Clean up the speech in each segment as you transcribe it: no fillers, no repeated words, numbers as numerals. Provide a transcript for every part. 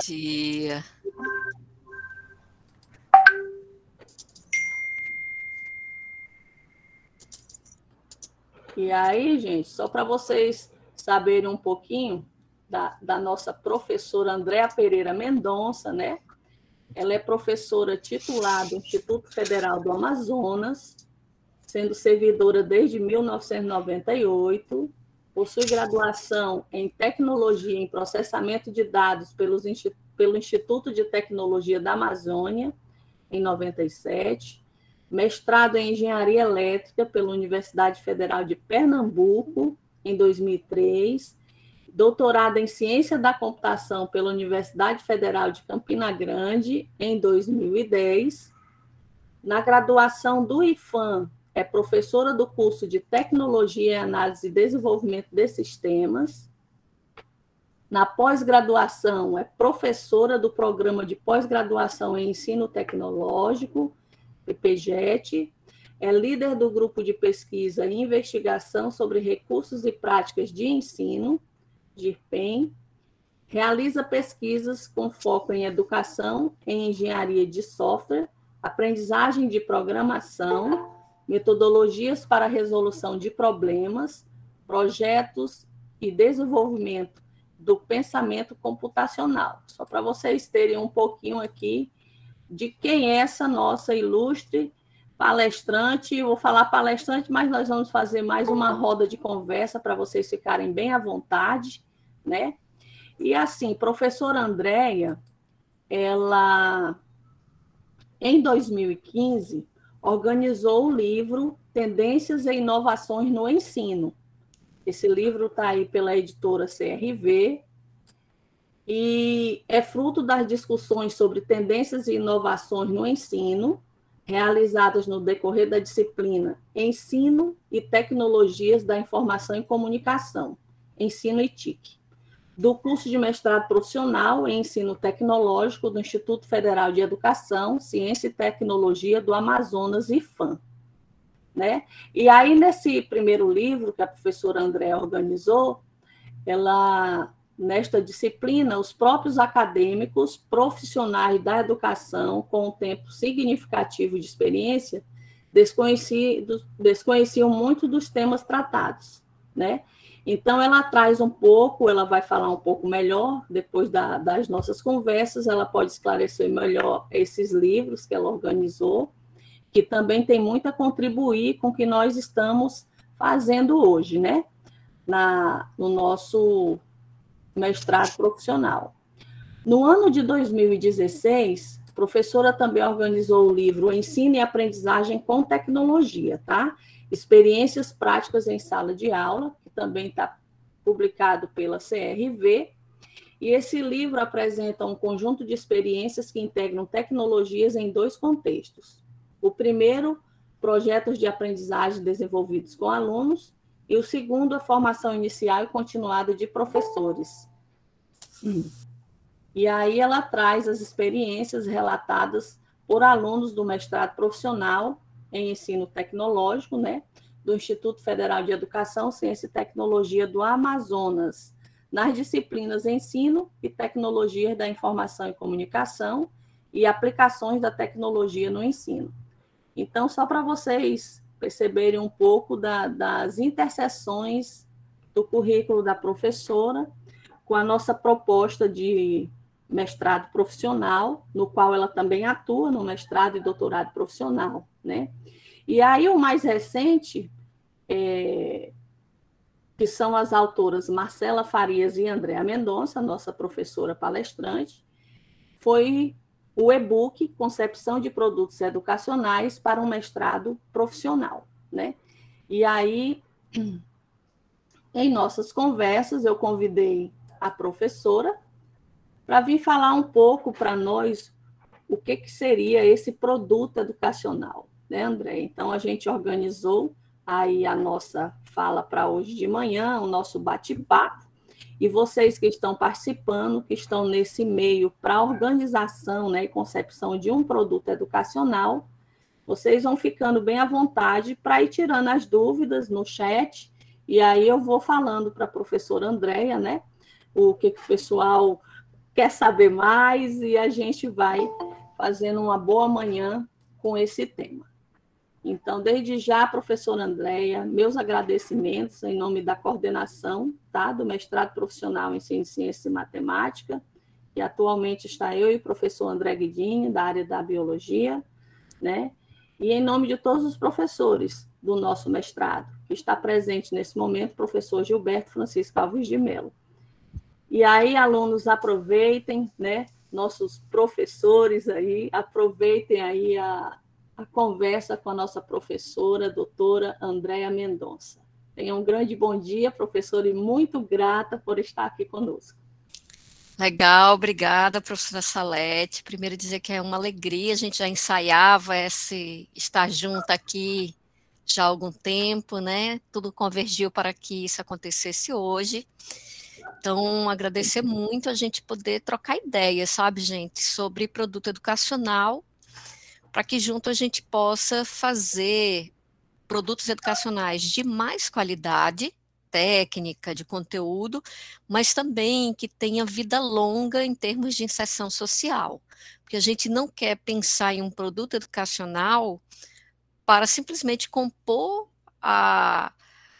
dia. E aí, gente, só para vocês saberem um pouquinho da nossa professora Andréa Pereira Mendonça, né? Ela é professora titular do Instituto Federal do Amazonas, sendo servidora desde 1998, possui graduação em Tecnologia em Processamento de Dados pelo Instituto de Tecnologia da Amazônia, em 97, mestrado em Engenharia Elétrica pela Universidade Federal de Pernambuco, em 2003, doutorado em Ciência da Computação pela Universidade Federal de Campina Grande, em 2010. Na graduação do IFAM, é professora do curso de Tecnologia, Análise e Desenvolvimento de Sistemas. Na pós-graduação, é professora do Programa de Pós-Graduação em Ensino Tecnológico, PPGET, é líder do Grupo de Pesquisa e Investigação sobre Recursos e Práticas de Ensino, GIRPEN, realiza pesquisas com foco em educação, em engenharia de software, aprendizagem de programação, metodologias para resolução de problemas, projetos e desenvolvimento do pensamento computacional. Só para vocês terem um pouquinho aqui de quem é essa nossa ilustre palestrante. Eu vou falar palestrante, mas nós vamos fazer mais uma roda de conversa para vocês ficarem bem à vontade, né? E assim, professora Andréia, ela, em 2015, organizou o livro Tendências e Inovações no Ensino. Esse livro está aí pela editora CRV, e é fruto das discussões sobre tendências e inovações no ensino, realizadas no decorrer da disciplina Ensino e Tecnologias da Informação e Comunicação, Ensino e TIC, do curso de mestrado profissional em Ensino Tecnológico do Instituto Federal de Educação, Ciência e Tecnologia do Amazonas, IFAM. Né? E aí, nesse primeiro livro que a professora Andréa organizou, ela... Nesta disciplina, os próprios acadêmicos, profissionais da educação, com um tempo significativo de experiência, desconheciam muito dos temas tratados, né? Então, ela traz um pouco, ela vai falar um pouco melhor, depois das nossas conversas, ela pode esclarecer melhor esses livros que ela organizou, que também tem muito a contribuir com o que nós estamos fazendo hoje, né? No nosso mestrado profissional. No ano de 2016, a professora também organizou o livro Ensino e Aprendizagem com Tecnologia, tá? Experiências práticas em sala de aula, que também está publicado pela CRV, e esse livro apresenta um conjunto de experiências que integram tecnologias em dois contextos. O primeiro, projetos de aprendizagem desenvolvidos com alunos, e o segundo, a formação inicial e continuada de professores. E aí ela traz as experiências relatadas por alunos do mestrado profissional em ensino tecnológico, né, do Instituto Federal de Educação, Ciência e Tecnologia do Amazonas, nas disciplinas Ensino e Tecnologias da Informação e Comunicação e Aplicações da Tecnologia no Ensino. Então, só para vocês perceberem um pouco das interseções do currículo da professora com a nossa proposta de mestrado profissional, no qual ela também atua no mestrado e doutorado profissional, né? E aí o mais recente, que são as autoras Marcela Farias e Andréa Mendonça, nossa professora palestrante, foi o e-book Concepção de Produtos Educacionais para um Mestrado Profissional, né? E aí, em nossas conversas, eu convidei a professora para vir falar um pouco para nós o que seria esse produto educacional, né, André? Então, a gente organizou aí a nossa fala para hoje de manhã, o nosso bate-papo, e vocês que estão participando, que estão nesse meio para a organização, né, e concepção de um produto educacional, vocês vão ficando bem à vontade para ir tirando as dúvidas no chat, e aí eu vou falando para a professora Andréa, né, o que o pessoal quer saber mais e a gente vai fazendo uma boa manhã com esse tema. Então, desde já, professora Andréia, meus agradecimentos em nome da coordenação, tá, do mestrado profissional em Ciência e Matemática, que atualmente está eu e o professor André Guidini, da área da Biologia, né? E em nome de todos os professores do nosso mestrado, que está presente nesse momento, o professor Gilberto Francisco Alves de Mello. E aí, alunos, aproveitem, né? Nossos professores aí, aproveitem aí a conversa com a nossa professora, doutora Andréa Mendonça. Tenha um grande bom dia, professora, e muito grata por estar aqui conosco. Legal, obrigada, professora Salete. Primeiro dizer que é uma alegria, a gente já ensaiava estar junto aqui já há algum tempo, né? Tudo convergiu para que isso acontecesse hoje. Então, agradecer muito a gente poder trocar ideias, sabe, gente, sobre produto educacional, para que junto a gente possa fazer produtos educacionais de mais qualidade, técnica, de conteúdo, mas também que tenha vida longa em termos de inserção social. Porque a gente não quer pensar em um produto educacional para simplesmente compor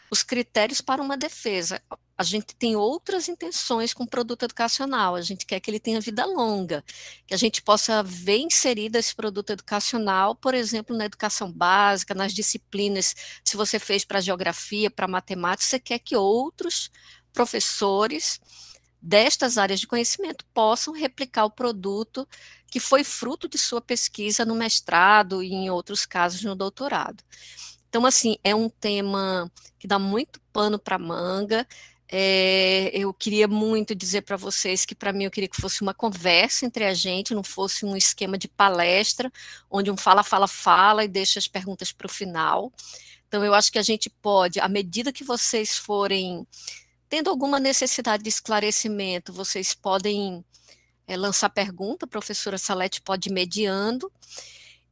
os critérios para uma defesa. A gente tem outras intenções com o produto educacional, a gente quer que ele tenha vida longa, que a gente possa ver inserido esse produto educacional, por exemplo, na educação básica, nas disciplinas, se você fez para geografia, para matemática, você quer que outros professores destas áreas de conhecimento possam replicar o produto que foi fruto de sua pesquisa no mestrado e em outros casos no doutorado. Então, assim, é um tema que dá muito pano para manga. Eu queria muito dizer para vocês que, para mim, eu queria que fosse uma conversa entre a gente, não fosse um esquema de palestra, onde um fala e deixa as perguntas para o final. Então, eu acho que a gente pode, à medida que vocês forem tendo alguma necessidade de esclarecimento, vocês podem lançar pergunta, a professora Salete pode ir mediando.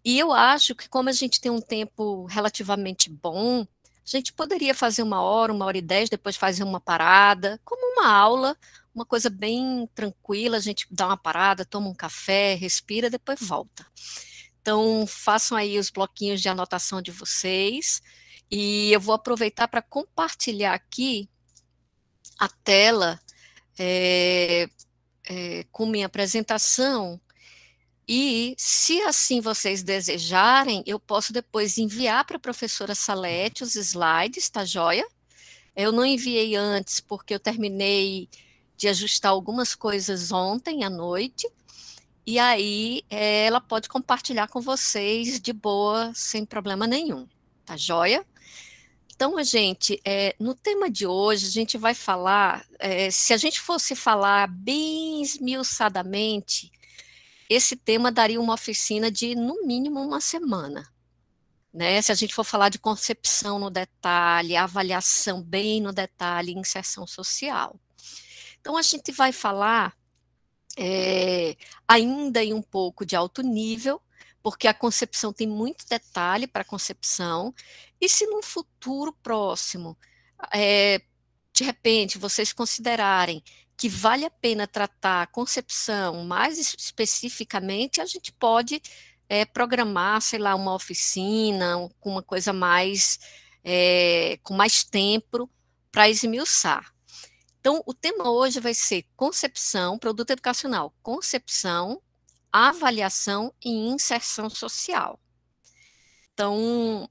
E eu acho que, como a gente tem um tempo relativamente bom, a gente poderia fazer 1 hora e 10, depois fazer uma parada, como uma aula, uma coisa bem tranquila, a gente dá uma parada, toma um café, respira, depois volta. Então, façam aí os bloquinhos de anotação de vocês, e eu vou aproveitar para compartilhar aqui a tela com minha apresentação. E, se assim vocês desejarem, eu posso depois enviar para a professora Salete os slides, tá joia? Eu não enviei antes porque eu terminei de ajustar algumas coisas ontem à noite, e aí ela pode compartilhar com vocês de boa, sem problema nenhum, tá joia? Então, gente, no tema de hoje, a gente vai falar, se a gente fosse falar bem esmiuçadamente, esse tema daria uma oficina de, no mínimo, uma semana, né? Se a gente for falar de concepção no detalhe, avaliação bem no detalhe, inserção social. Então, a gente vai falar ainda em um pouco de alto nível, porque a concepção tem muito detalhe para a concepção, e se num futuro próximo, de repente, vocês considerarem que vale a pena tratar a concepção mais especificamente, a gente pode programar, sei lá, uma oficina, com uma coisa mais, com mais tempo para esmiuçar. Então, o tema hoje vai ser concepção, produto educacional, concepção, avaliação e inserção social. Então,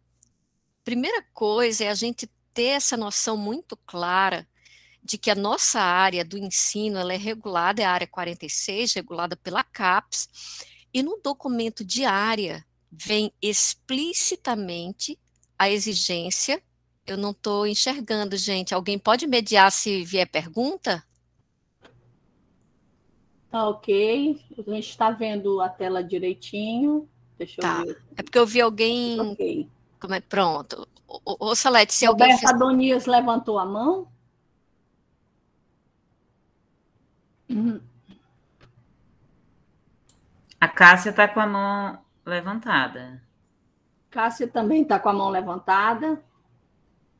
primeira coisa é a gente ter essa noção muito clara de que a nossa área do ensino ela é regulada, é a área 46, regulada pela CAPES, e no documento de área vem explicitamente a exigência. Eu não estou enxergando, gente. Alguém pode mediar se vier pergunta? Tá ok. A gente está vendo a tela direitinho. Deixa eu ver. É porque eu vi alguém... Ok. Pronto. Ô, Salete, se Roberto alguém... Adonias levantou a mão? A Cássia está com a mão levantada. Cássia também está com a mão levantada.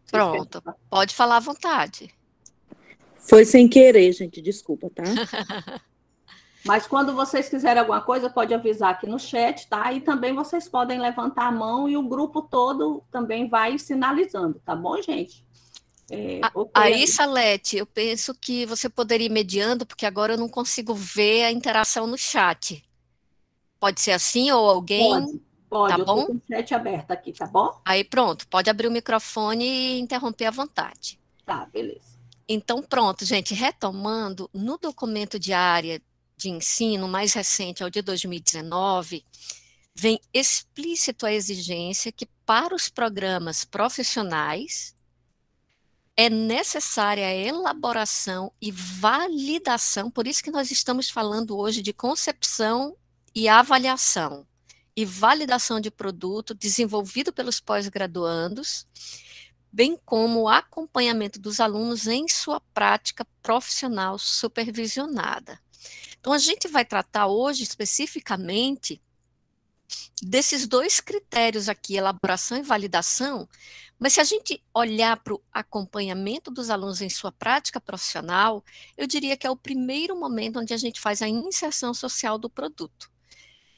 Pronto, pode falar à vontade. Foi sem querer, gente, desculpa, tá? Mas quando vocês quiserem alguma coisa, pode avisar aqui no chat, tá? E também vocês podem levantar a mão e o grupo todo também vai sinalizando, tá bom, gente? Aí, Salete, eu penso que você poderia ir mediando, porque agora eu não consigo ver a interação no chat. Pode ser assim ou alguém? Pode, Tá eu estou bom? com o chat aberto aqui, tá bom? Aí pronto, pode abrir o microfone e interromper à vontade. Tá, beleza. Então pronto, gente, retomando, no documento de área de ensino mais recente, ao de 2019, vem explícito a exigência que para os programas profissionais é necessária a elaboração e validação, por isso que nós estamos falando hoje de concepção e avaliação, e validação de produto desenvolvido pelos pós-graduandos, bem como o acompanhamento dos alunos em sua prática profissional supervisionada. Então, a gente vai tratar hoje especificamente desses dois critérios aqui, elaboração e validação, mas se a gente olhar para o acompanhamento dos alunos em sua prática profissional, eu diria que é o primeiro momento onde a gente faz a inserção social do produto.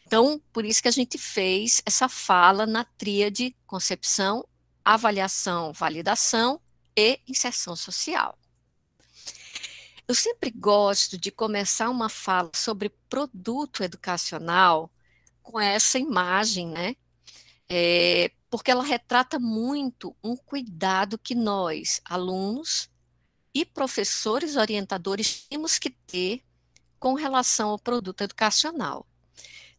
Então, por isso que a gente fez essa fala na tríade concepção, avaliação, validação e inserção social. Eu sempre gosto de começar uma fala sobre produto educacional com essa imagem, né? Porque ela retrata muito um cuidado que nós, alunos e professores orientadores, temos que ter com relação ao produto educacional.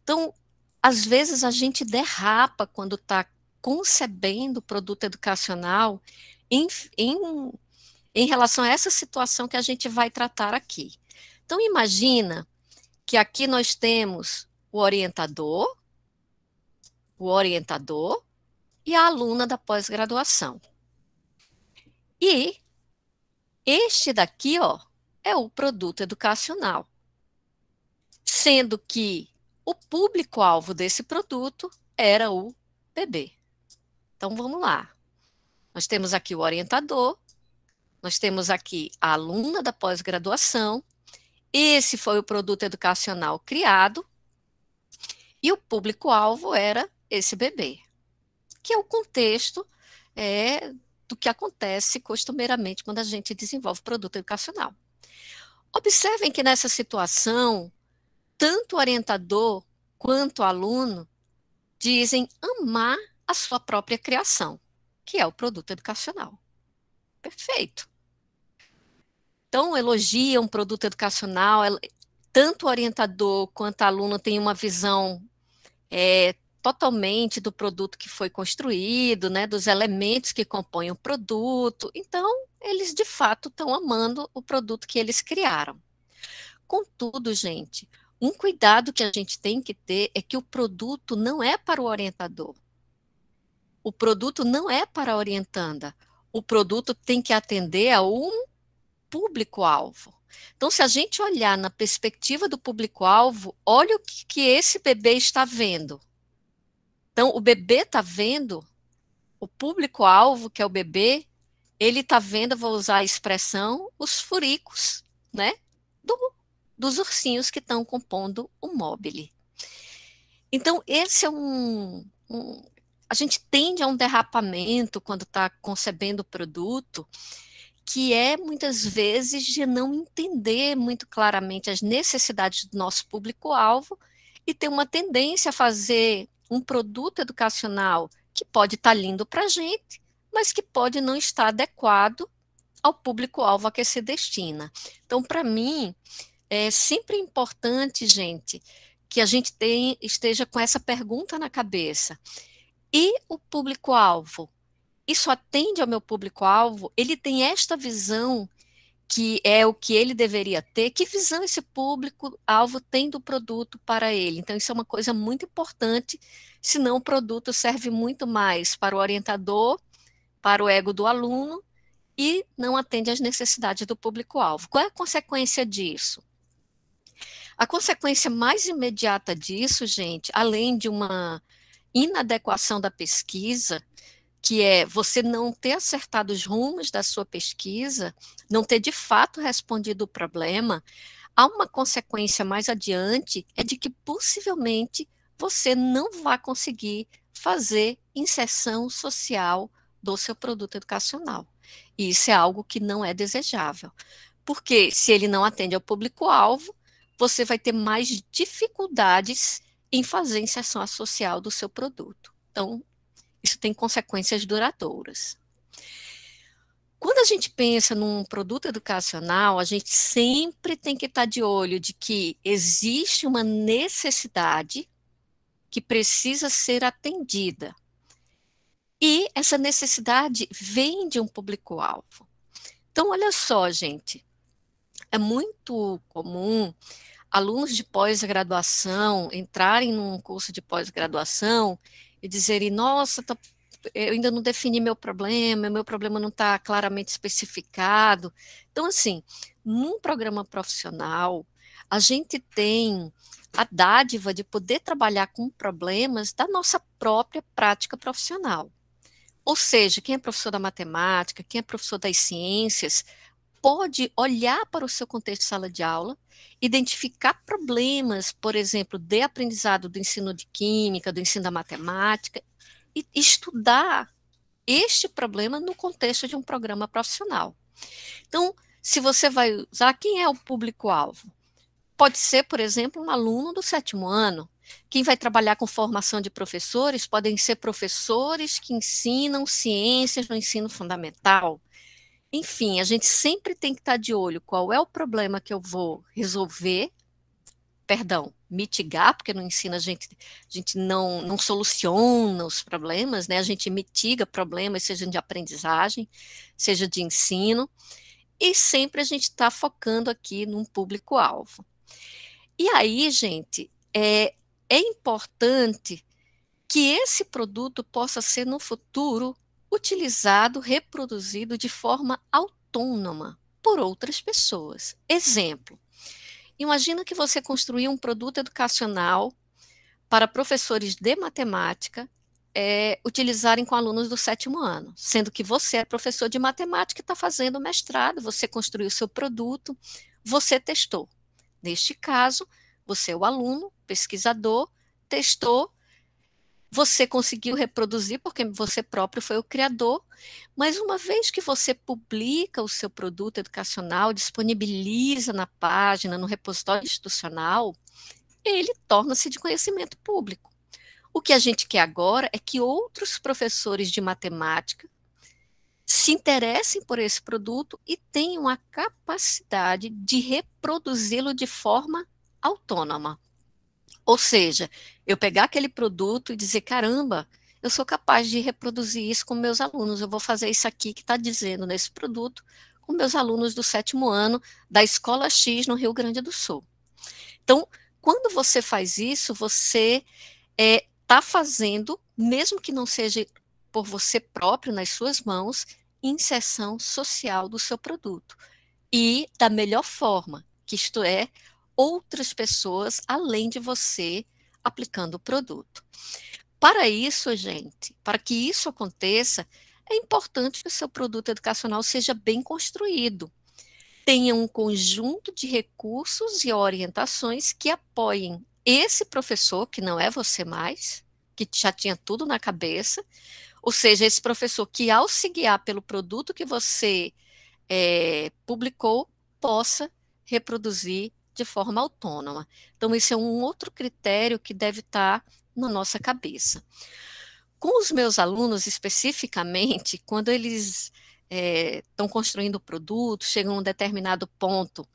Então, às vezes a gente derrapa quando está concebendo o produto educacional em relação a essa situação que a gente vai tratar aqui. Então, imagina que aqui nós temos o orientador e a aluna da pós-graduação. E este daqui, ó, é o produto educacional, sendo que o público-alvo desse produto era o bebê. Então, vamos lá. Nós temos aqui o orientador, nós temos aqui a aluna da pós-graduação, esse foi o produto educacional criado, e o público-alvo era esse bebê, que é o contexto do que acontece costumeiramente quando a gente desenvolve produto educacional. Observem que nessa situação, tanto o orientador quanto o aluno dizem amar a sua própria criação, que é o produto educacional. Perfeito. Então, elogiam o produto educacional, tanto o orientador quanto a aluna têm uma visão totalmente do produto que foi construído, né, dos elementos que compõem o produto. Então, eles de fato estão amando o produto que eles criaram. Contudo, gente, um cuidado que a gente tem que ter é que o produto não é para o orientador. O produto não é para a orientanda. O produto tem que atender a um público-alvo. Então, se a gente olhar na perspectiva do público-alvo, olha o que esse bebê está vendo. Então, o bebê está vendo, o público-alvo, que é o bebê, ele está vendo, vou usar a expressão, os furicos, né, dos ursinhos que estão compondo o mobile. Então, esse é a gente tende a um derrapamento quando está concebendo o produto, que é muitas vezes de não entender muito claramente as necessidades do nosso público-alvo e ter uma tendência a fazer um produto educacional que pode estar lindo para a gente, mas que pode não estar adequado ao público-alvo a que se destina. Então, para mim, é sempre importante, gente, que a gente esteja com essa pergunta na cabeça. E o público-alvo? Isso atende ao meu público-alvo? Ele tem esta visão que é o que ele deveria ter? Que visão esse público-alvo tem do produto para ele? Então, isso é uma coisa muito importante, senão o produto serve muito mais para o orientador, para o ego do aluno, e não atende às necessidades do público-alvo. Qual é a consequência disso? A consequência mais imediata disso, gente, além de uma inadequação da pesquisa, que é você não ter acertado os rumos da sua pesquisa, não ter de fato respondido o problema, há uma consequência mais adiante, é de que possivelmente você não vai conseguir fazer inserção social do seu produto educacional. E isso é algo que não é desejável. Porque se ele não atende ao público-alvo, você vai ter mais dificuldades em fazer inserção social do seu produto. Então, isso tem consequências duradouras. Quando a gente pensa num produto educacional, a gente sempre tem que estar de olho de que existe uma necessidade que precisa ser atendida. E essa necessidade vem de um público-alvo. Então, olha só, gente, é muito comum alunos de pós-graduação entrarem num curso de pós-graduação e dizerem, nossa, eu ainda não defini meu problema não está claramente especificado. Então, assim, num programa profissional, a gente tem a dádiva de poder trabalhar com problemas da nossa própria prática profissional. Ou seja, quem é professor da matemática, quem é professor das ciências, pode olhar para o seu contexto de sala de aula, identificar problemas, por exemplo, de aprendizado do ensino de química, do ensino da matemática, e estudar este problema no contexto de um programa profissional. Então, se você vai usar, quem é o público-alvo? Pode ser, por exemplo, um aluno do 7º ano. Quem vai trabalhar com formação de professores podem ser professores que ensinam ciências no ensino fundamental. Enfim, a gente sempre tem que estar de olho qual é o problema que eu vou resolver, mitigar, porque no ensino a gente não soluciona os problemas, né? A gente mitiga problemas, seja de aprendizagem, seja de ensino, e sempre a gente está focando aqui num público-alvo. E aí, gente, é importante que esse produto possa ser no futuro utilizado, reproduzido de forma autônoma por outras pessoas. Exemplo, imagina que você construiu um produto educacional para professores de matemática utilizarem com alunos do 7º ano, sendo que você é professor de matemática e está fazendo mestrado, você construiu o seu produto, você testou. Neste caso, você é o aluno, pesquisador, testou, você conseguiu reproduzir porque você próprio foi o criador, mas uma vez que você publica o seu produto educacional, disponibiliza na página, no repositório institucional, ele torna-se de conhecimento público. O que a gente quer agora é que outros professores de matemática se interessem por esse produto e tenham a capacidade de reproduzi-lo de forma autônoma. Ou seja, eu pegar aquele produto e dizer, caramba, eu sou capaz de reproduzir isso com meus alunos, eu vou fazer isso aqui que está dizendo nesse produto com meus alunos do 7º ano da Escola X no Rio Grande do Sul. Então, quando você faz isso, você está fazendo, mesmo que não seja por você próprio, nas suas mãos, inserção social do seu produto. E da melhor forma, que isto é, outras pessoas, além de você, aplicando o produto. Para isso, gente, para que isso aconteça, é importante que o seu produto educacional seja bem construído. Tenha um conjunto de recursos e orientações que apoiem esse professor, que não é você mais, que já tinha tudo na cabeça, ou seja, esse professor que, ao se guiar pelo produto que você publicou, possa reproduzir de forma autônoma. Então, esse é um outro critério que deve estar na nossa cabeça. Com os meus alunos, especificamente, quando eles estão construindo o produto, chegam a um determinado ponto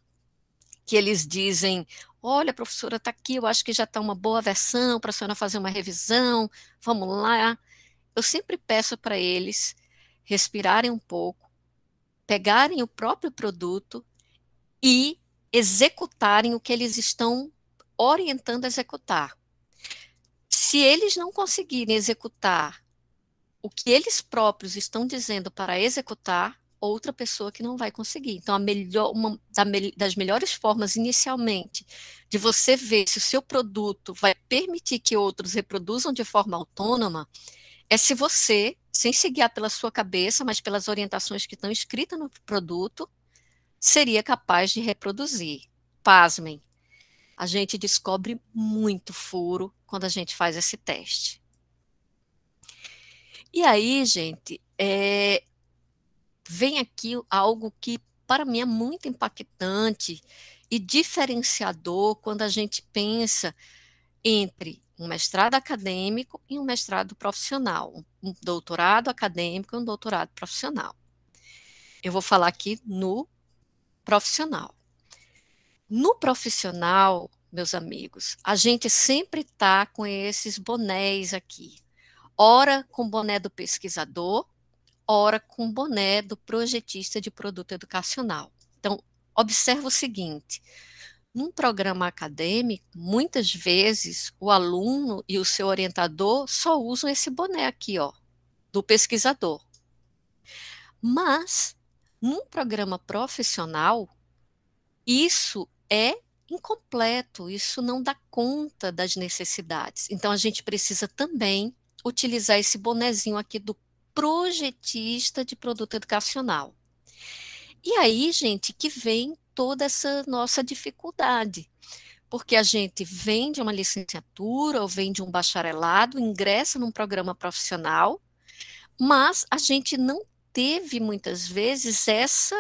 que eles dizem, olha, professora, está aqui, eu acho que já está uma boa versão para a senhora fazer uma revisão, vamos lá. Eu sempre peço para eles respirarem um pouco, pegarem o próprio produto e executarem o que eles estão orientando a executar. Se eles não conseguirem executar o que eles próprios estão dizendo para executar, outra pessoa que não vai conseguir. Então, uma das melhores formas, inicialmente, de você ver se o seu produto vai permitir que outros reproduzam de forma autônoma, é se você, sem se guiar pela sua cabeça, mas pelas orientações que estão escritas no produto, seria capaz de reproduzir. pasmem, a gente descobre muito furo quando a gente faz esse teste. E aí, gente, vem aqui algo que para mim é muito impactante e diferenciador quando a gente pensa entre um mestrado acadêmico e um mestrado profissional, um doutorado acadêmico e um doutorado profissional. Eu vou falar aqui no profissional. No profissional, meus amigos, a gente sempre está com esses bonés aqui. Ora com boné do pesquisador, ora com boné do projetista de produto educacional. Então, observa o seguinte: num programa acadêmico, muitas vezes o aluno e o seu orientador só usam esse boné aqui, ó, do pesquisador. Mas, num programa profissional, isso é incompleto, isso não dá conta das necessidades. Então, a gente precisa também utilizar esse bonezinho aqui do projetista de produto educacional. E aí, gente, que vem toda essa nossa dificuldade, porque a gente vem de uma licenciatura ou vem de um bacharelado, ingressa num programa profissional, mas a gente não teve muitas vezes essa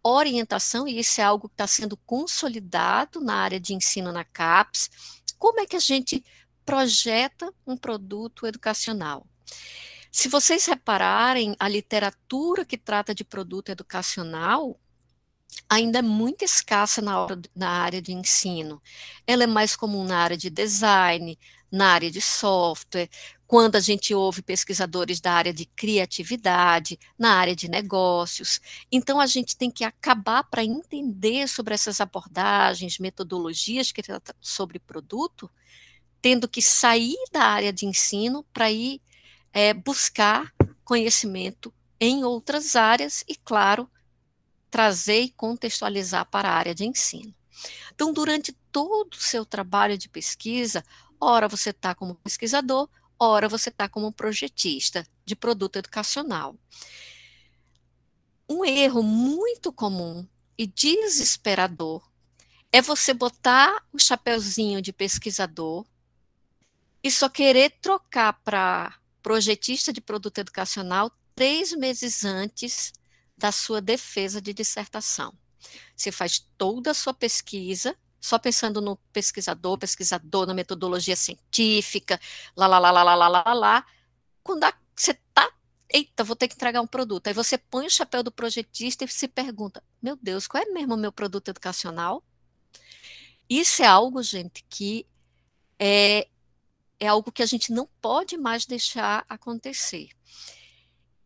orientação, e isso é algo que está sendo consolidado na área de ensino na CAPES. Como é que a gente projeta um produto educacional? Se vocês repararem, a literatura que trata de produto educacional ainda é muito escassa na área de ensino. Ela é mais comum na área de design, na área de software, quando a gente ouve pesquisadores da área de criatividade, na área de negócios. Então, a gente tem que acabar para entender sobre essas abordagens, metodologias que tratam sobre produto, tendo que sair da área de ensino para ir buscar conhecimento em outras áreas e, claro, trazer e contextualizar para a área de ensino. Então, durante todo o seu trabalho de pesquisa, ora você está como pesquisador, ora você está como projetista de produto educacional. Um erro muito comum e desesperador é você botar o chapeuzinho de pesquisador e só querer trocar para projetista de produto educacional 3 meses antes da sua defesa de dissertação. Você faz toda a sua pesquisa, só pensando no pesquisador, na metodologia científica, lá. Quando você está, eita, vou ter que entregar um produto. Aí você põe o chapéu do projetista e se pergunta, meu Deus, qual é mesmo o meu produto educacional? Isso é algo, gente, que é algo que a gente não pode mais deixar acontecer.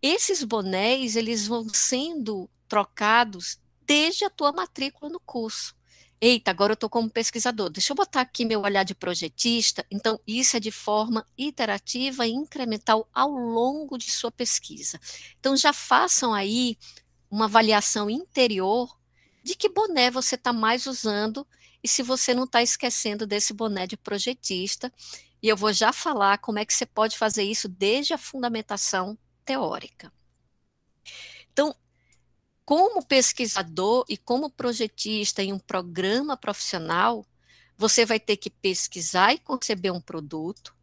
Esses bonés, eles vão sendo trocados desde a tua matrícula no curso. Eita, agora eu estou como pesquisador, deixa eu botar aqui meu olhar de projetista. Então, isso é de forma iterativa e incremental ao longo de sua pesquisa. Então, já façam aí uma avaliação interior de que boné você está mais usando e se você não está esquecendo desse boné de projetista. E eu vou já falar como é que você pode fazer isso desde a fundamentação teórica. Então, como pesquisador e como projetista em um programa profissional, você vai ter que pesquisar e conceber um produto,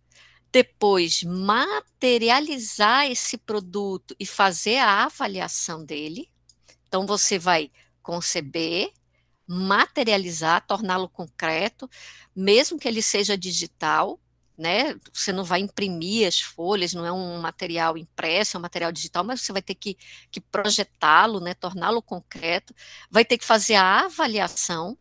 depois materializar esse produto e fazer a avaliação dele. Então, você vai conceber, materializar, torná-lo concreto, mesmo que ele seja digital, né? Você não vai imprimir as folhas, não é um material impresso, é um material digital, mas você vai ter que projetá-lo, né? Torná-lo concreto, vai ter que fazer a avaliação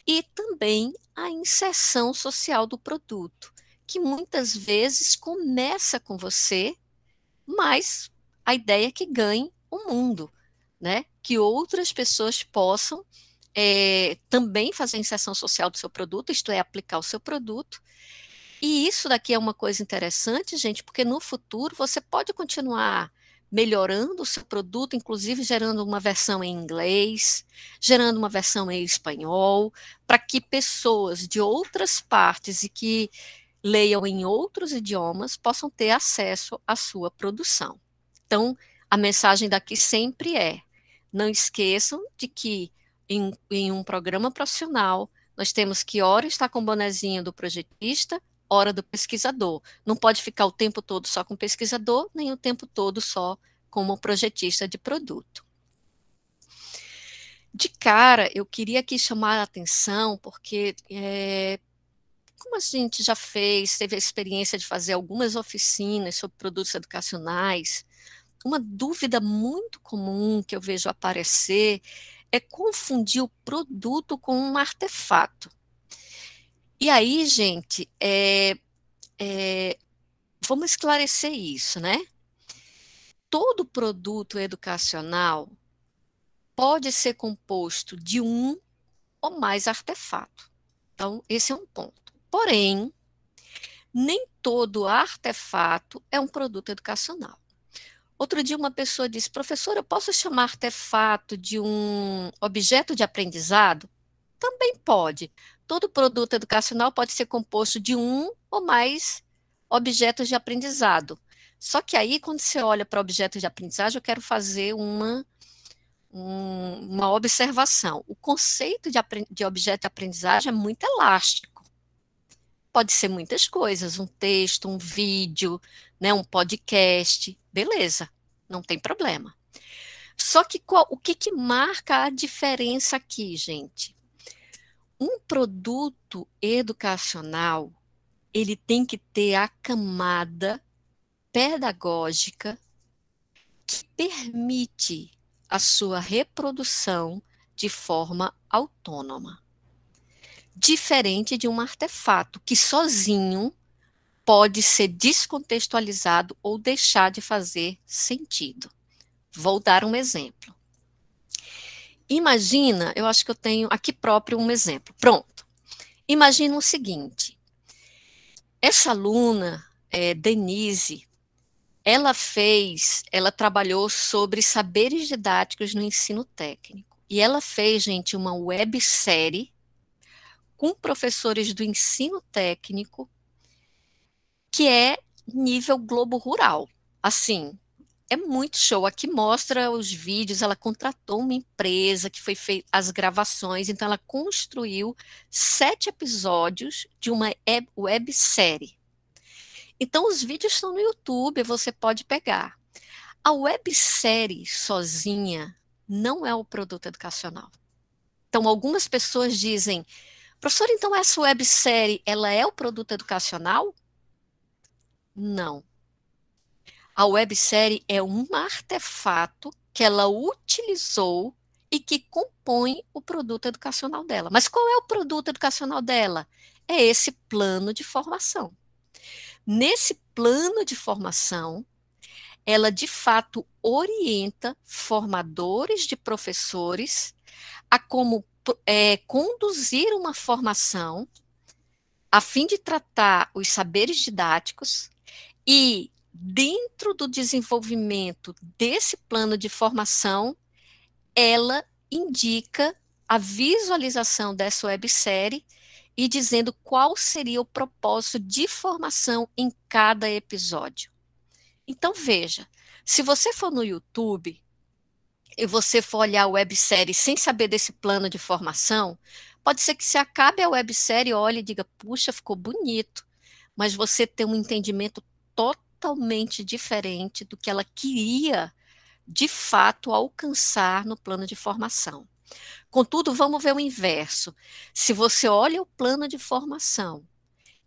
e também a inserção social do produto, que muitas vezes começa com você, mas a ideia é que ganhe o mundo, né? Que outras pessoas possam também fazer a inserção social do seu produto, isto é, aplicar o seu produto. E isso daqui é uma coisa interessante, gente, porque no futuro você pode continuar melhorando o seu produto, inclusive gerando uma versão em inglês, gerando uma versão em espanhol, para que pessoas de outras partes e que leiam em outros idiomas possam ter acesso à sua produção. Então, a mensagem daqui sempre é: não esqueçam de que em um programa profissional, nós temos que hora estar com o bonezinho do projetista, hora do pesquisador. Não pode ficar o tempo todo só com o pesquisador, nem o tempo todo só como projetista de produto. De cara, eu queria aqui chamar a atenção, porque como a gente já teve a experiência de fazer algumas oficinas sobre produtos educacionais, uma dúvida muito comum que eu vejo aparecer é confundir o produto com um artefato. E aí, gente, vamos esclarecer isso, né? Todo produto educacional pode ser composto de um ou mais artefatos. Então, esse é um ponto. Porém, nem todo artefato é um produto educacional. Outro dia uma pessoa disse, professora, eu posso chamar artefato de um objeto de aprendizado? Também pode. Todo produto educacional pode ser composto de um ou mais objetos de aprendizado. Só que aí, quando você olha para objetos de aprendizagem, eu quero fazer uma observação. O conceito de objeto de aprendizagem é muito elástico. Pode ser muitas coisas, um texto, um vídeo, né, um podcast, beleza, não tem problema. Só que o que marca a diferença aqui, gente? Um produto educacional, ele tem que ter a camada pedagógica que permite a sua reprodução de forma autônoma. Diferente de um artefato que sozinho pode ser descontextualizado ou deixar de fazer sentido. Vou dar um exemplo. Imagina, eu acho que eu tenho aqui próprio um exemplo. Pronto. Imagina o seguinte. Essa aluna, Denise, ela trabalhou sobre saberes didáticos no ensino técnico. E ela fez, gente, uma websérie com professores do ensino técnico, que é nível Globo Rural. Assim, é muito show. Aqui mostra os vídeos, ela contratou uma empresa que foi feita as gravações, então ela construiu 7 episódios de uma websérie. Então os vídeos estão no YouTube, você pode pegar. A websérie sozinha não é o produto educacional. Então algumas pessoas dizem, professor, então essa websérie, ela é o produto educacional? Não. A websérie é um artefato que ela utilizou e que compõe o produto educacional dela. Mas qual é o produto educacional dela? É esse plano de formação. Nesse plano de formação, ela de fato orienta formadores de professores a como conduzir uma formação a fim de tratar os saberes didáticos e, dentro do desenvolvimento desse plano de formação, ela indica a visualização dessa websérie e dizendo qual seria o propósito de formação em cada episódio. Então, veja, se você for no YouTube e você for olhar a websérie sem saber desse plano de formação, pode ser que se acabe a websérie, olhe e diga, puxa, ficou bonito, mas você tem um entendimento totalmente diferente do que ela queria, de fato, alcançar no plano de formação. Contudo, vamos ver o inverso. Se você olha o plano de formação,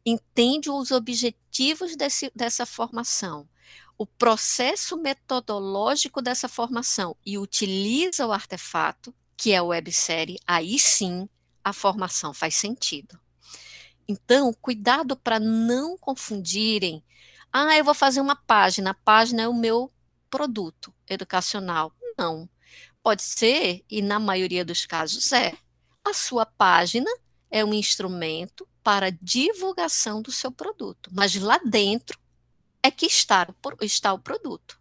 entende os objetivos dessa formação, o processo metodológico dessa formação e utiliza o artefato, que é a websérie, aí sim a formação faz sentido. Então, cuidado para não confundirem. Ah, eu vou fazer uma página, a página é o meu produto educacional. Não. Pode ser, e na maioria dos casos a sua página é um instrumento para divulgação do seu produto, mas lá dentro é que está o produto.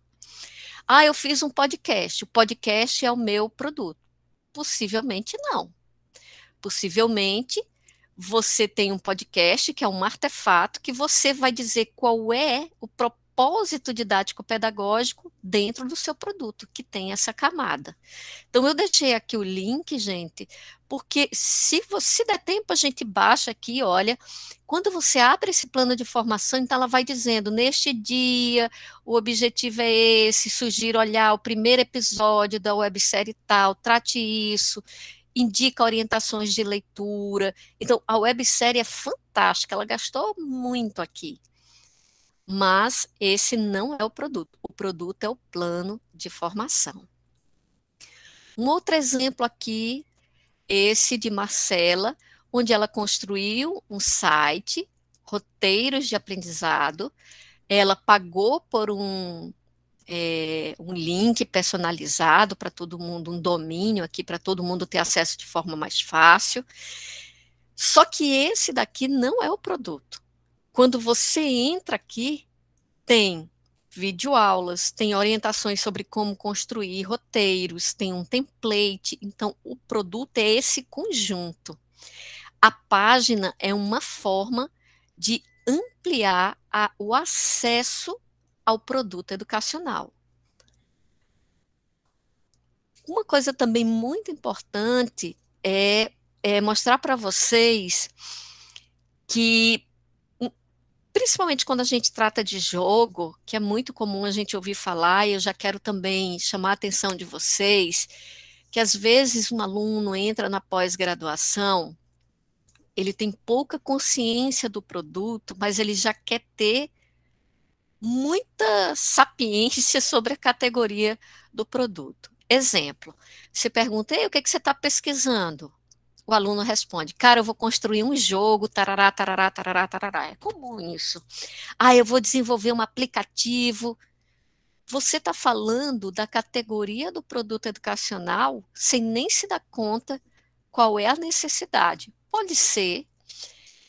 Ah, eu fiz um podcast, o podcast é o meu produto. Possivelmente não. Possivelmente você tem um podcast que é um artefato que você vai dizer qual é o propósito propósito didático-pedagógico dentro do seu produto, que tem essa camada. Então, eu deixei aqui o link, gente, porque se der tempo, a gente baixa aqui, olha, quando você abre esse plano de formação, então ela vai dizendo, neste dia, o objetivo é esse, sugiro olhar o primeiro episódio da websérie tal, trate isso, indica orientações de leitura. Então, a websérie é fantástica, ela gastou muito aqui. Mas esse não é o produto é o plano de formação. Um outro exemplo aqui, esse de Marcela, onde ela construiu um site, roteiros de aprendizado, ela pagou por um link personalizado para todo mundo, um domínio aqui para todo mundo ter acesso de forma mais fácil. Só que esse daqui não é o produto. Quando você entra aqui, tem videoaulas, tem orientações sobre como construir roteiros, tem um template. Então, o produto é esse conjunto. A página é uma forma de ampliar o acesso ao produto educacional. Uma coisa também muito importante é mostrar para vocês que, principalmente quando a gente trata de jogo, que é muito comum a gente ouvir falar, e eu já quero também chamar a atenção de vocês, que às vezes um aluno entra na pós-graduação, ele tem pouca consciência do produto, mas ele já quer ter muita sapiência sobre a categoria do produto. Exemplo, você pergunta, o que é que você está pesquisando? O aluno responde, cara, eu vou construir um jogo, tarará, tarará, tarará, tarará. É comum isso. Eu vou desenvolver um aplicativo. Você está falando da categoria do produto educacional sem nem se dar conta qual é a necessidade. Pode ser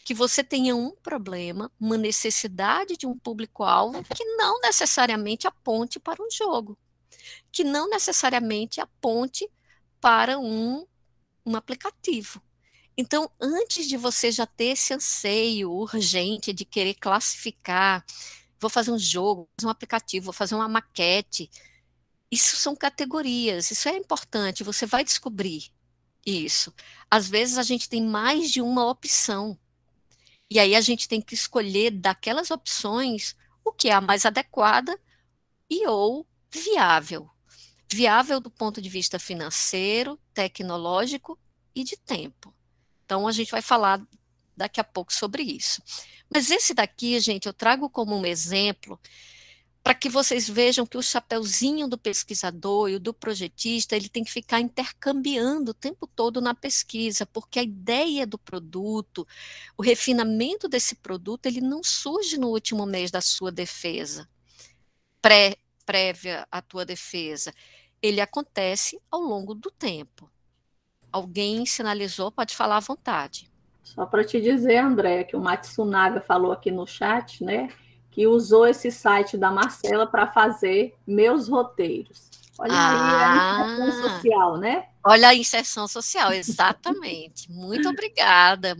que você tenha um problema, uma necessidade de um público-alvo que não necessariamente aponte para um jogo, que não necessariamente aponte para um aplicativo. Então, antes de você já ter esse anseio urgente de querer classificar, vou fazer um jogo, vou fazer um aplicativo, vou fazer uma maquete, isso são categorias, isso é importante, você vai descobrir isso. Às vezes a gente tem mais de uma opção, e aí a gente tem que escolher daquelas opções o que é a mais adequada ou viável. Viável do ponto de vista financeiro, tecnológico e de tempo. Então, a gente vai falar daqui a pouco sobre isso. Mas esse daqui, gente, eu trago como um exemplo para que vocês vejam que o chapeuzinho do pesquisador e o do projetista, ele tem que ficar intercambiando o tempo todo na pesquisa, porque a ideia do produto, o refinamento desse produto, ele não surge no último mês da sua defesa, prévia à tua defesa. Ele acontece ao longo do tempo. Alguém sinalizou, pode falar à vontade. Só para te dizer, André, que o Matsunaga falou aqui no chat, né, que usou esse site da Marcela para fazer meus roteiros. Olha aí a inserção social, né? Olha a inserção social, exatamente. Muito obrigada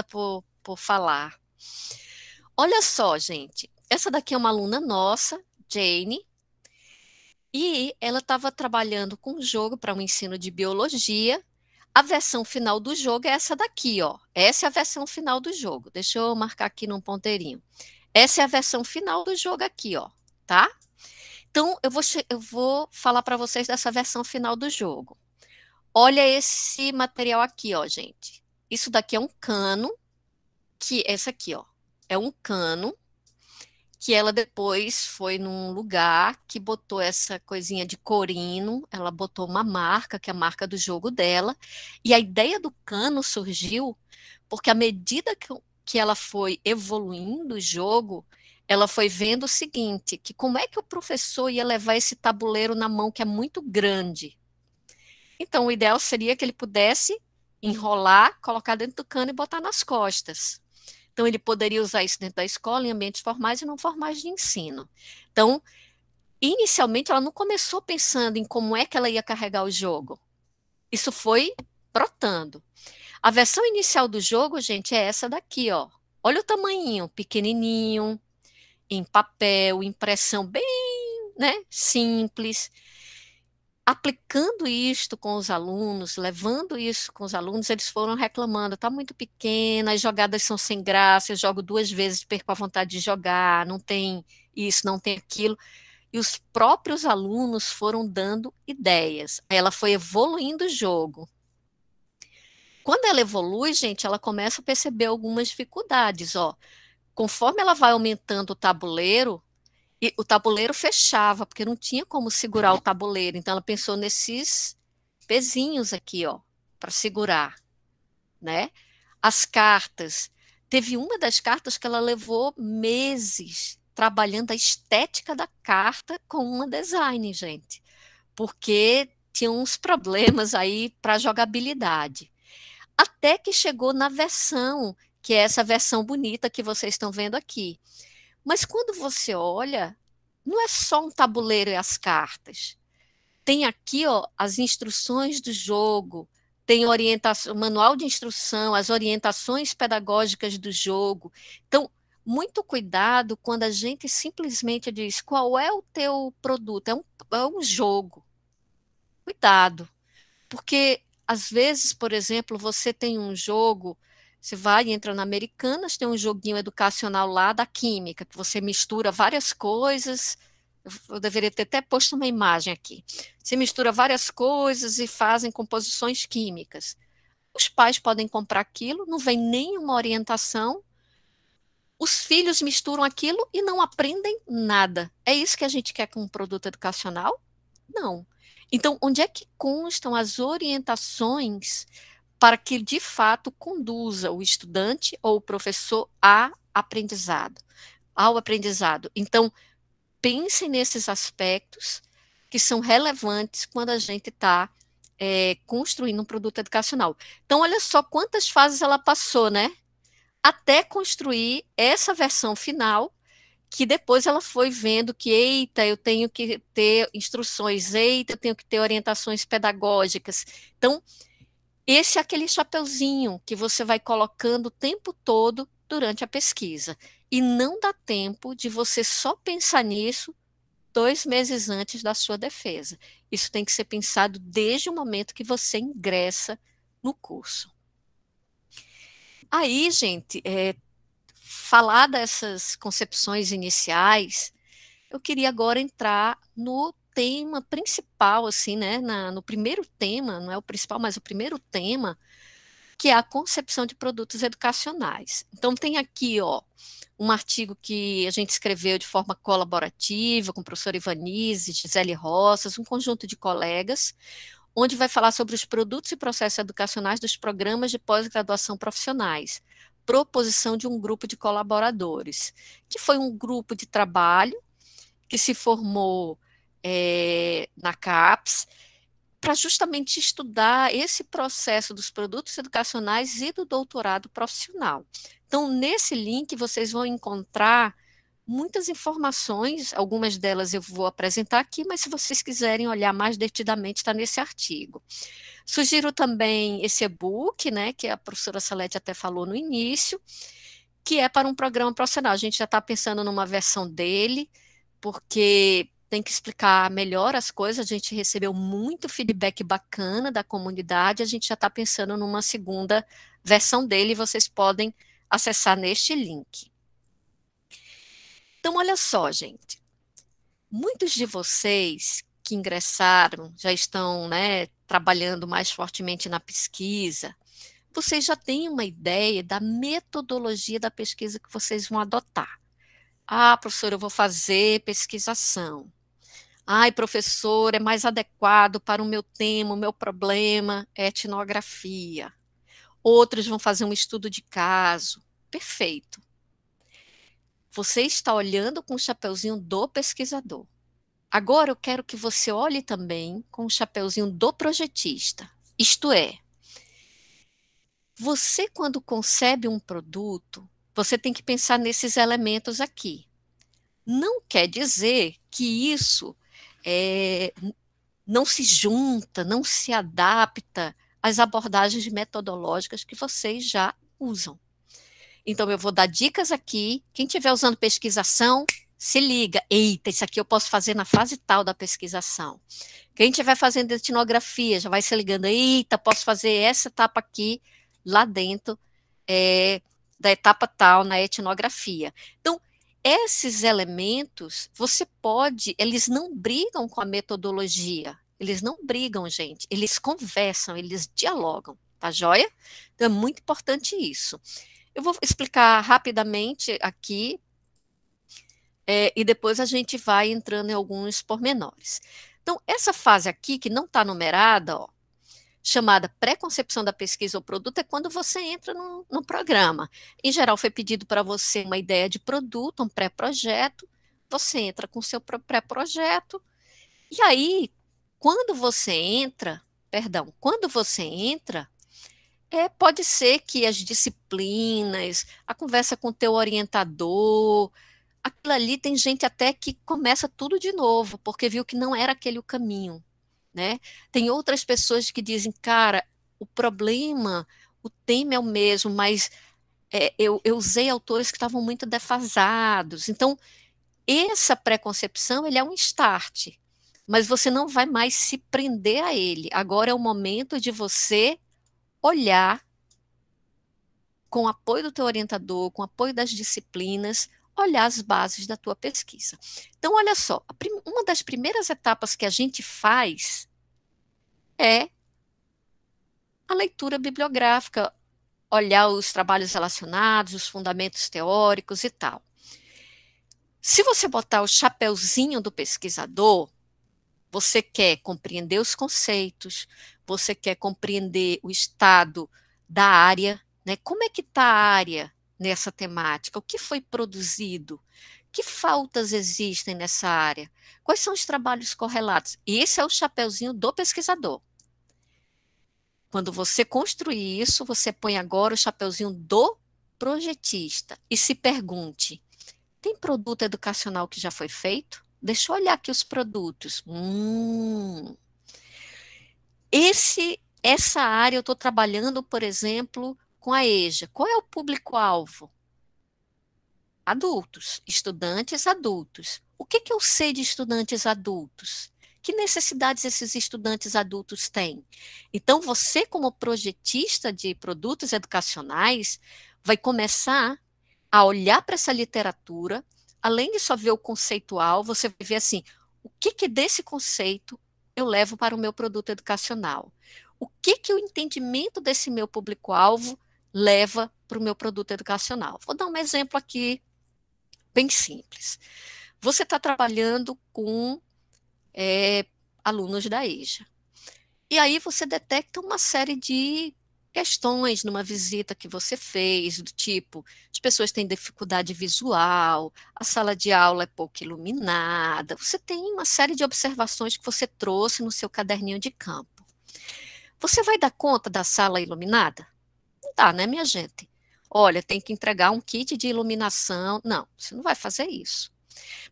por falar. Olha só, gente, essa daqui é uma aluna nossa, Jane, e ela estava trabalhando com um jogo para um ensino de biologia. A versão final do jogo é essa daqui, ó. Essa é a versão final do jogo. Deixa eu marcar aqui num ponteirinho. Essa é a versão final do jogo aqui, ó, tá? Então, eu vou falar para vocês dessa versão final do jogo. Olha esse material aqui, ó, gente. Isso daqui é um cano, essa aqui, ó, é um cano que ela depois foi num lugar que botou essa coisinha de corino, ela botou uma marca, que é a marca do jogo dela, e a ideia do cano surgiu porque à medida que ela foi evoluindo o jogo, ela foi vendo o seguinte, que como é que o professor ia levar esse tabuleiro na mão que é muito grande? Então, o ideal seria que ele pudesse enrolar, colocar dentro do cano e botar nas costas. Então, ele poderia usar isso dentro da escola, em ambientes formais e não formais de ensino. Então, inicialmente, ela não começou pensando em como é que ela ia carregar o jogo. Isso foi brotando. A versão inicial do jogo, gente, é essa daqui, ó. Olha o tamanhinho, pequenininho. em papel, impressão bem, né, simples. Aplicando isto com os alunos, levando isso com os alunos, eles foram reclamando, está muito pequena, as jogadas são sem graça, eu jogo 2 vezes, perco a vontade de jogar, não tem isso, não tem aquilo. E os próprios alunos foram dando ideias. Ela foi evoluindo o jogo. Quando ela evolui, gente, ela começa a perceber algumas dificuldades, ó. Conforme ela vai aumentando o tabuleiro, e o tabuleiro fechava, porque não tinha como segurar o tabuleiro. Então, ela pensou nesses pezinhos aqui, ó, para segurar, né? As cartas. Teve uma das cartas que ela levou meses trabalhando a estética da carta com uma design, gente, porque tinha uns problemas aí para jogabilidade. Até que chegou na versão, que é essa versão bonita que vocês estão vendo aqui. Mas quando você olha, não é só um tabuleiro e as cartas. Tem aqui, ó, as instruções do jogo, tem orientação, manual de instrução, as orientações pedagógicas do jogo. Então, muito cuidado quando a gente simplesmente diz qual é o teu produto, é um jogo. Cuidado, porque às vezes, por exemplo, você tem um jogo, você vai e entra na Americanas, tem um joguinho educacional lá da química, que você mistura várias coisas. Eu deveria ter até posto uma imagem aqui. Você mistura várias coisas e fazem composições químicas. Os pais podem comprar aquilo, não vem nenhuma orientação. Os filhos misturam aquilo e não aprendem nada. É isso que a gente quer com um produto educacional? Não. Então, onde é que constam as orientações para que, de fato, conduza o estudante ou o professor ao aprendizado? Então, pensem nesses aspectos que são relevantes quando a gente está construindo um produto educacional. Então, olha só quantas fases ela passou, né? Até construir essa versão final, que depois ela foi vendo que, eita, eu tenho que ter instruções, eita, eu tenho que ter orientações pedagógicas. Então, esse é aquele chapeuzinho que você vai colocando o tempo todo durante a pesquisa. E não dá tempo de você só pensar nisso 2 meses antes da sua defesa. Isso tem que ser pensado desde o momento que você ingressa no curso. Aí, gente, falar dessas concepções iniciais, eu queria agora entrar no tema principal, assim, né, no primeiro tema, não é o principal, mas o primeiro tema, que é a concepção de produtos educacionais. Então, tem aqui, ó, um artigo que a gente escreveu de forma colaborativa com a professora Ivanise, Gisele Roças, um conjunto de colegas, onde vai falar sobre os produtos e processos educacionais dos programas de pós-graduação profissionais, proposição de um grupo de colaboradores, que foi um grupo de trabalho que se formou na CAPES, para justamente estudar esse processo dos produtos educacionais e do doutorado profissional. Então, nesse link, vocês vão encontrar muitas informações, algumas delas eu vou apresentar aqui, mas se vocês quiserem olhar mais detidamente, está nesse artigo. Sugiro também esse e-book, né, que a professora Salete até falou no início, que é para um programa profissional. A gente já está pensando numa versão dele, porque tem que explicar melhor as coisas, a gente recebeu muito feedback bacana da comunidade, a gente já está pensando numa segunda versão dele, vocês podem acessar neste link. Então, olha só, gente, muitos de vocês que ingressaram, já estão, né, trabalhando mais fortemente na pesquisa, vocês já têm uma ideia da metodologia da pesquisa que vocês vão adotar. Ah, professor, eu vou fazer pesquisação. Ai, professor, é mais adequado para o meu tema, o meu problema é etnografia. Outros vão fazer um estudo de caso. Perfeito. Você está olhando com o chapeuzinho do pesquisador. Agora eu quero que você olhe também com o chapeuzinho do projetista. Isto é, você quando concebe um produto, você tem que pensar nesses elementos aqui. Não quer dizer que isso não se junta, não se adapta às abordagens metodológicas que vocês já usam. Então, eu vou dar dicas aqui. Quem estiver usando pesquisação, se liga. Eita, isso aqui eu posso fazer na fase tal da pesquisação. Quem estiver fazendo etnografia, já vai se ligando. Eita, posso fazer essa etapa aqui, lá dentro, da etapa tal, na etnografia. Então, esses elementos, eles não brigam com a metodologia. Eles não brigam, gente. Eles conversam, eles dialogam. Tá joia? Então, é muito importante isso. Eu vou explicar rapidamente aqui, e depois a gente vai entrando em alguns pormenores. Então, essa fase aqui, que não está numerada, ó, chamada pré-concepção da pesquisa ou produto, é quando você entra no programa. Em geral, foi pedido para você uma ideia de produto, um pré-projeto, você entra com o seu pré-projeto, e aí, quando você entra, pode ser que as disciplinas, a conversa com o teu orientador, aquilo ali tem gente até que começa tudo de novo, porque viu que não era aquele o caminho, né? Tem outras pessoas que dizem, cara, o tema é o mesmo, mas eu usei autores que estavam muito defasados. Então, essa preconcepção, ele é um start, mas você não vai mais se prender a ele. Agora é o momento de você olhar com o apoio do teu orientador, com o apoio das disciplinas, olhar as bases da tua pesquisa. Então, olha só, uma das primeiras etapas que a gente faz é a leitura bibliográfica, olhar os trabalhos relacionados, os fundamentos teóricos e tal. Se você botar o chapeuzinho do pesquisador, você quer compreender os conceitos, você quer compreender o estado da área, né? Como é que está a área nessa temática? O que foi produzido? Que faltas existem nessa área? Quais são os trabalhos correlatos? Esse é o chapeuzinho do pesquisador. Quando você construir isso, você põe agora o chapeuzinho do projetista e se pergunte, tem produto educacional que já foi feito? Deixa eu olhar aqui os produtos. Essa área eu estou trabalhando, por exemplo, com a EJA. Qual é o público-alvo? Adultos, estudantes adultos. O que eu sei de estudantes adultos? Que necessidades esses estudantes adultos têm? Então, você, como projetista de produtos educacionais, vai começar a olhar para essa literatura, além de só ver o conceitual, você vai ver assim, o que desse conceito eu levo para o meu produto educacional? O que o entendimento desse meu público-alvo leva para o meu produto educacional? Vou dar um exemplo aqui bem simples. Você está trabalhando com alunos da EJA. E aí você detecta uma série de questões numa visita que você fez, do tipo, as pessoas têm dificuldade visual, a sala de aula é pouco iluminada, você tem uma série de observações que você trouxe no seu caderninho de campo. Você vai dar conta da sala iluminada? Não dá, né, minha gente? Olha, tem que entregar um kit de iluminação. Não, você não vai fazer isso.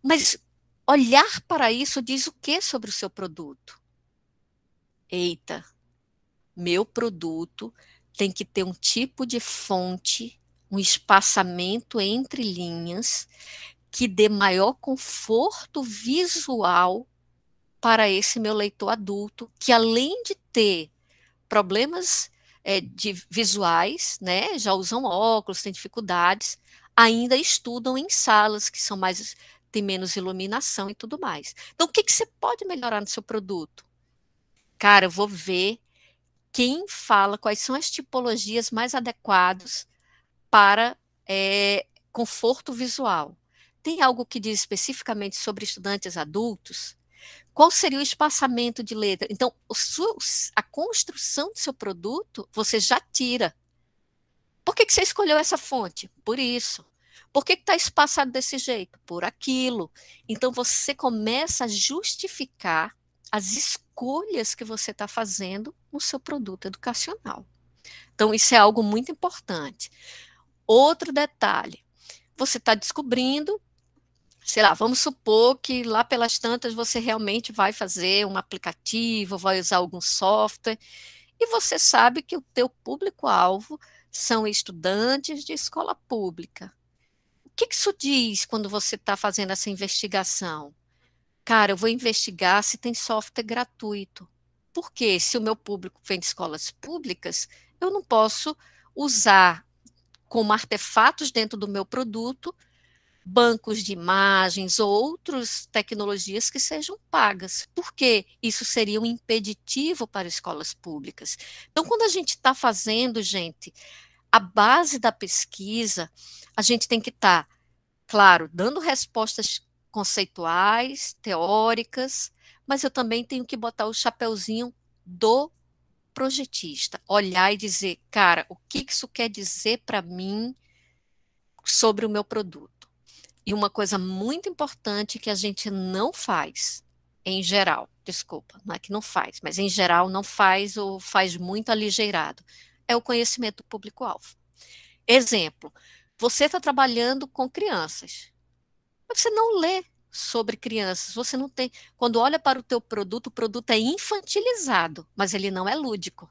Mas olhar para isso diz o que sobre o seu produto? Eita, meu produto tem que ter um tipo de fonte, um espaçamento entre linhas que dê maior conforto visual para esse meu leitor adulto, que além de ter problemas visuais, né, já usam óculos, têm dificuldades, ainda estudam em salas que têm menos iluminação e tudo mais. Então, o que você pode melhorar no seu produto? Cara, eu vou ver quem fala quais são as tipologias mais adequadas para conforto visual. Tem algo que diz especificamente sobre estudantes adultos? Qual seria o espaçamento de letra? Então, a construção do seu produto, você já tira. Por que você escolheu essa fonte? Por isso. Por que está espaçado desse jeito? Por aquilo. Então, você começa a justificar as escolhas que você está fazendo no seu produto educacional. Então, isso é algo muito importante. Outro detalhe, você está descobrindo, sei lá, vamos supor que lá pelas tantas você realmente vai fazer um aplicativo, vai usar algum software, e você sabe que o teu público-alvo são estudantes de escola pública. O que isso diz quando você está fazendo essa investigação? Cara, eu vou investigar se tem software gratuito. Porque se o meu público vem de escolas públicas, eu não posso usar como artefatos dentro do meu produto bancos de imagens ou outras tecnologias que sejam pagas, porque isso seria um impeditivo para escolas públicas. Então, quando a gente está fazendo, gente, a base da pesquisa, a gente tem que estar, claro, dando respostas conceituais, teóricas, mas eu também tenho que botar o chapeuzinho do projetista, olhar e dizer, cara, o que isso quer dizer para mim sobre o meu produto? E uma coisa muito importante que a gente não faz, em geral, desculpa, não é que não faz, mas em geral não faz ou faz muito aligeirado, é o conhecimento do público-alvo. Exemplo, você está trabalhando com crianças, mas você não lê sobre crianças, você não tem, quando olha para o teu produto, o produto é infantilizado, mas ele não é lúdico.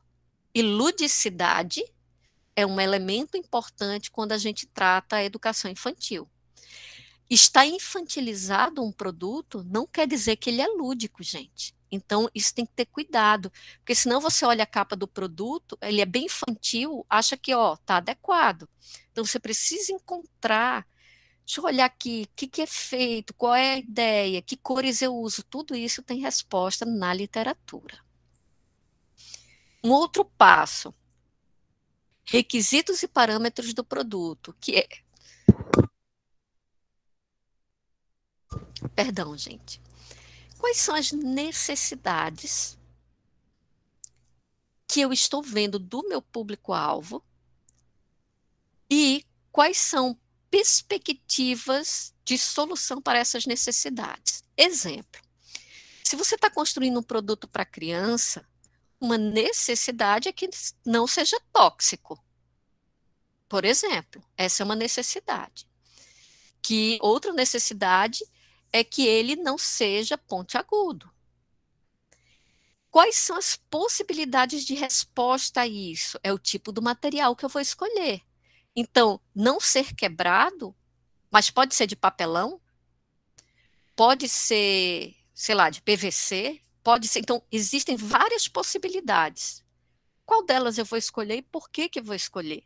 E ludicidade é um elemento importante quando a gente trata a educação infantil. Está infantilizado um produto não quer dizer que ele é lúdico, gente. Então, isso tem que ter cuidado, porque senão você olha a capa do produto, ele é bem infantil, acha que, ó, tá adequado. Então, você precisa encontrar, deixa eu olhar aqui, o que é feito, qual é a ideia, que cores eu uso, tudo isso tem resposta na literatura. Um outro passo, requisitos e parâmetros do produto, que é... Perdão, gente. Quais são as necessidades que eu estou vendo do meu público-alvo e quais são perspectivas de solução para essas necessidades? Exemplo, se você está construindo um produto para criança, uma necessidade é que não seja tóxico. Por exemplo, essa é uma necessidade. Que outra necessidade é que ele não seja pontiagudo. Quais são as possibilidades de resposta a isso? É o tipo do material que eu vou escolher. Então, não ser quebrado, mas pode ser de papelão, pode ser, sei lá, de PVC, pode ser. Então, existem várias possibilidades. Qual delas eu vou escolher e por que eu vou escolher?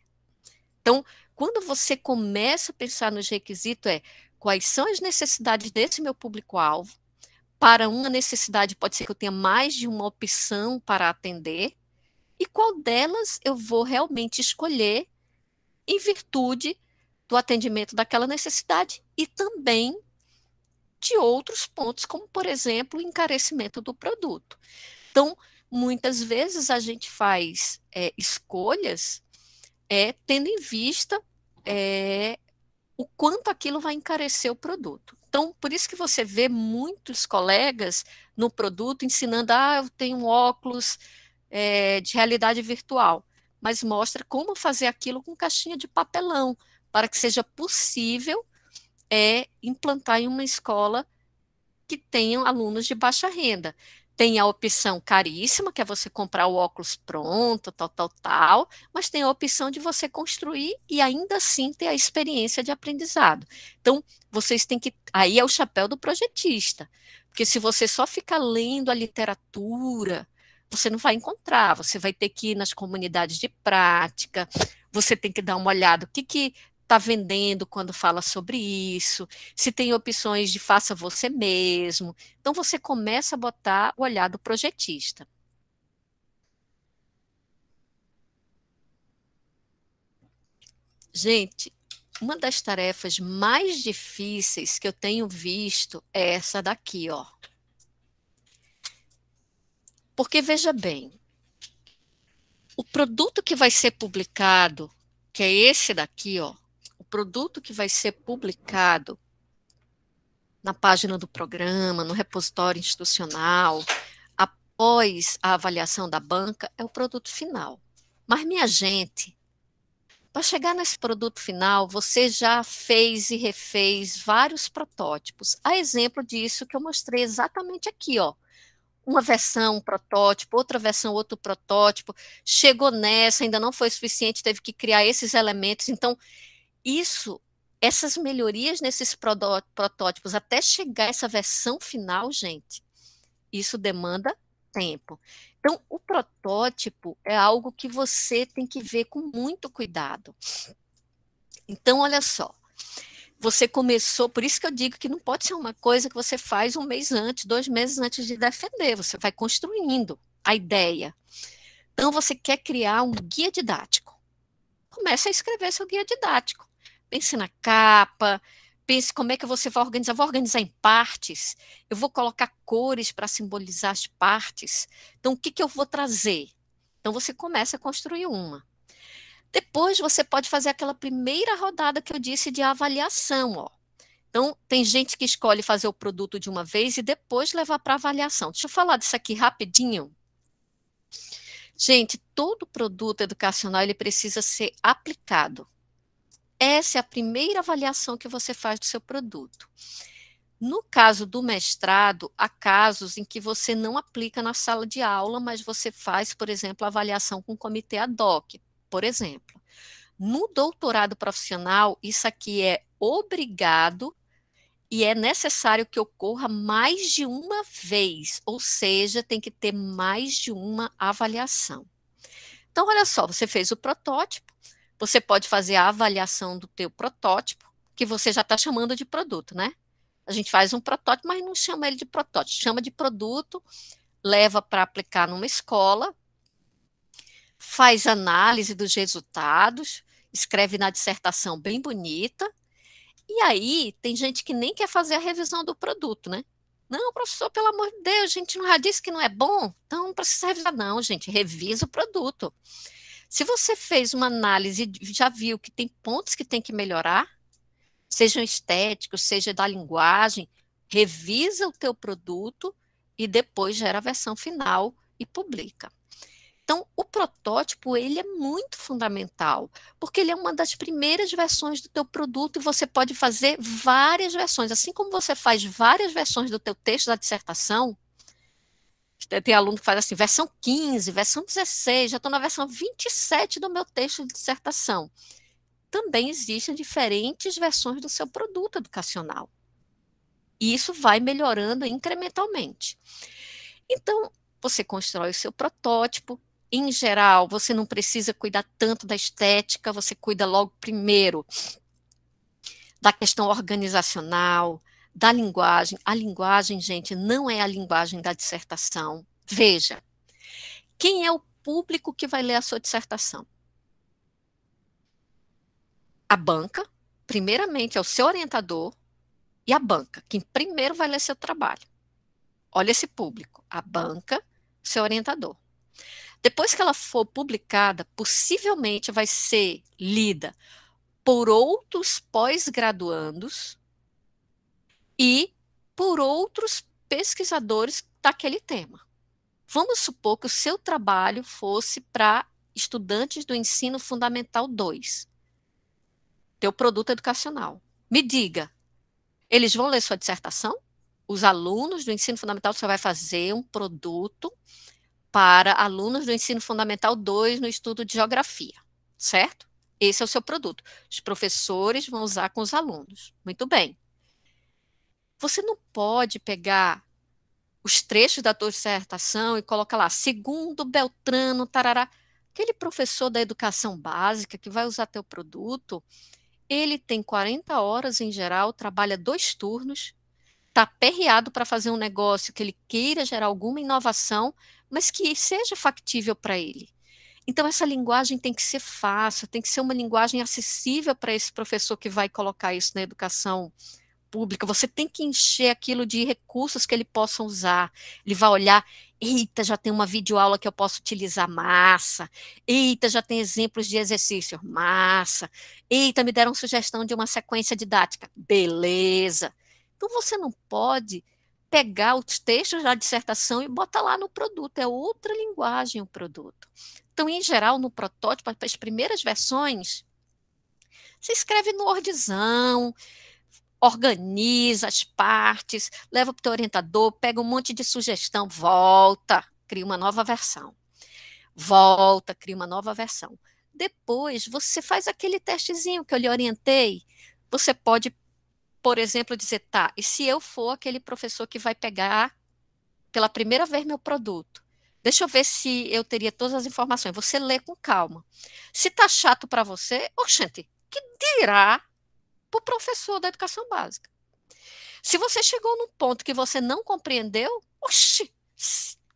Então, quando você começa a pensar nos requisitos, quais são as necessidades desse meu público-alvo? Para uma necessidade, pode ser que eu tenha mais de uma opção para atender, e qual delas eu vou realmente escolher em virtude do atendimento daquela necessidade e também de outros pontos, como, por exemplo, o encarecimento do produto. Então, muitas vezes a gente faz escolhas tendo em vista o quanto aquilo vai encarecer o produto. Então, por isso que você vê muitos colegas no produto ensinando, eu tenho um óculos de realidade virtual, mas mostra como fazer aquilo com caixinha de papelão, para que seja possível implantar em uma escola que tenham alunos de baixa renda. Tem a opção caríssima, que é você comprar o óculos pronto, tal, mas tem a opção de você construir e ainda assim ter a experiência de aprendizado. Então, vocês têm que... Aí é o chapéu do projetista, porque se você só ficar lendo a literatura, você não vai encontrar, você vai ter que ir nas comunidades de prática, você tem que dar uma olhada, o que está vendendo quando fala sobre isso, se tem opções de faça você mesmo. Então, você começa a botar o olhar do projetista. Gente, uma das tarefas mais difíceis que eu tenho visto é essa daqui, ó. Porque, veja bem, o produto que vai ser publicado, que é esse daqui, ó, o produto que vai ser publicado na página do programa, no repositório institucional, após a avaliação da banca, é o produto final. Mas, minha gente, para chegar nesse produto final, você já fez e refez vários protótipos. A exemplo disso que eu mostrei exatamente aqui, ó. uma versão, um protótipo, outra versão, outro protótipo, chegou nessa, ainda não foi suficiente, teve que criar esses elementos. Então, essas melhorias nesses protótipos até chegar a essa versão final, gente, isso demanda tempo. Então, o protótipo é algo que você tem que ver com muito cuidado. Então, olha só, você começou, por isso que eu digo que não pode ser uma coisa que você faz 1 mês antes, 2 meses antes de defender, você vai construindo a ideia. Então, você quer criar um guia didático. Comece a escrever seu guia didático. Pense na capa, pense como é que você vai organizar. Vou organizar em partes, eu vou colocar cores para simbolizar as partes. Então, o que eu vou trazer? Então, você começa a construir uma. Depois, você pode fazer aquela primeira rodada que eu disse de avaliação, ó. Então, tem gente que escolhe fazer o produto de uma vez e depois levar para avaliação. Deixa eu falar disso aqui rapidinho. Gente, todo produto educacional ele precisa ser aplicado. Essa é a primeira avaliação que você faz do seu produto. No caso do mestrado, há casos em que você não aplica na sala de aula, mas você faz, por exemplo, a avaliação com o comitê ad hoc, por exemplo. No doutorado profissional, isso aqui é obrigado e é necessário que ocorra mais de uma vez, ou seja, tem que ter mais de uma avaliação. Então, olha só, você fez o protótipo, você pode fazer a avaliação do teu protótipo, que você já está chamando de produto, né? A gente faz um protótipo, mas não chama ele de protótipo, chama de produto, leva para aplicar numa escola, faz análise dos resultados, escreve na dissertação bem bonita, e aí tem gente que nem quer fazer a revisão do produto, né? Não, professor, pelo amor de Deus, a gente não já disse que não é bom, então não precisa revisar. Não, gente, revisa o produto. Se você fez uma análise e já viu que tem pontos que tem que melhorar, sejam estéticos, seja da linguagem, revisa o teu produto e depois gera a versão final e publica. Então, o protótipo, ele é muito fundamental, porque ele é uma das primeiras versões do teu produto e você pode fazer várias versões. Assim como você faz várias versões do teu texto da dissertação, tem aluno que faz assim, versão 15, versão 16, já estou na versão 27 do meu texto de dissertação. Também existem diferentes versões do seu produto educacional. E isso vai melhorando incrementalmente. Então, você constrói o seu protótipo. Em geral, você não precisa cuidar tanto da estética, você cuida logo primeiro da questão organizacional, da linguagem. A linguagem, gente, não é a linguagem da dissertação. Veja, quem é o público que vai ler a sua dissertação? A banca, primeiramente, é o seu orientador e a banca, quem primeiro vai ler seu trabalho. Olha esse público, a banca, seu orientador. Depois que ela for publicada, possivelmente vai ser lida por outros pós-graduandos e por outros pesquisadores daquele tema. Vamos supor que o seu trabalho fosse para estudantes do ensino fundamental 2, teu produto educacional. Me diga, eles vão ler sua dissertação? Os alunos do ensino fundamental, você vai fazer um produto para alunos do ensino fundamental 2 no estudo de geografia, certo? Esse é o seu produto. Os professores vão usar com os alunos. Muito bem. Você não pode pegar os trechos da tua dissertação e colocar lá, segundo Beltrano, tarará. Aquele professor da educação básica que vai usar teu produto, ele tem 40 horas em geral, trabalha 2 turnos, está aperreado para fazer um negócio que ele queira gerar alguma inovação, mas que seja factível para ele. Então, essa linguagem tem que ser fácil, tem que ser uma linguagem acessível para esse professor que vai colocar isso na educação pública. Você tem que encher aquilo de recursos que ele possa usar. Ele vai olhar, eita, já tem uma videoaula que eu posso utilizar, massa. Eita, já tem exemplos de exercício, massa. Eita, me deram sugestão de uma sequência didática, beleza. Então, você não pode pegar os textos da dissertação e botar lá no produto, é outra linguagem o produto. Então, em geral, no protótipo, para as primeiras versões, você escreve no Wordzão, organiza as partes, leva para o teu orientador, pega um monte de sugestão, volta, cria uma nova versão. Volta, cria uma nova versão. Depois, você faz aquele testezinho que eu lhe orientei. Você pode, por exemplo, dizer, tá, e se eu for aquele professor que vai pegar pela primeira vez meu produto? Deixa eu ver se eu teria todas as informações. Você lê com calma. Se tá chato para você, oxente, que dirá para o professor da educação básica? Se você chegou num ponto que você não compreendeu, oxi,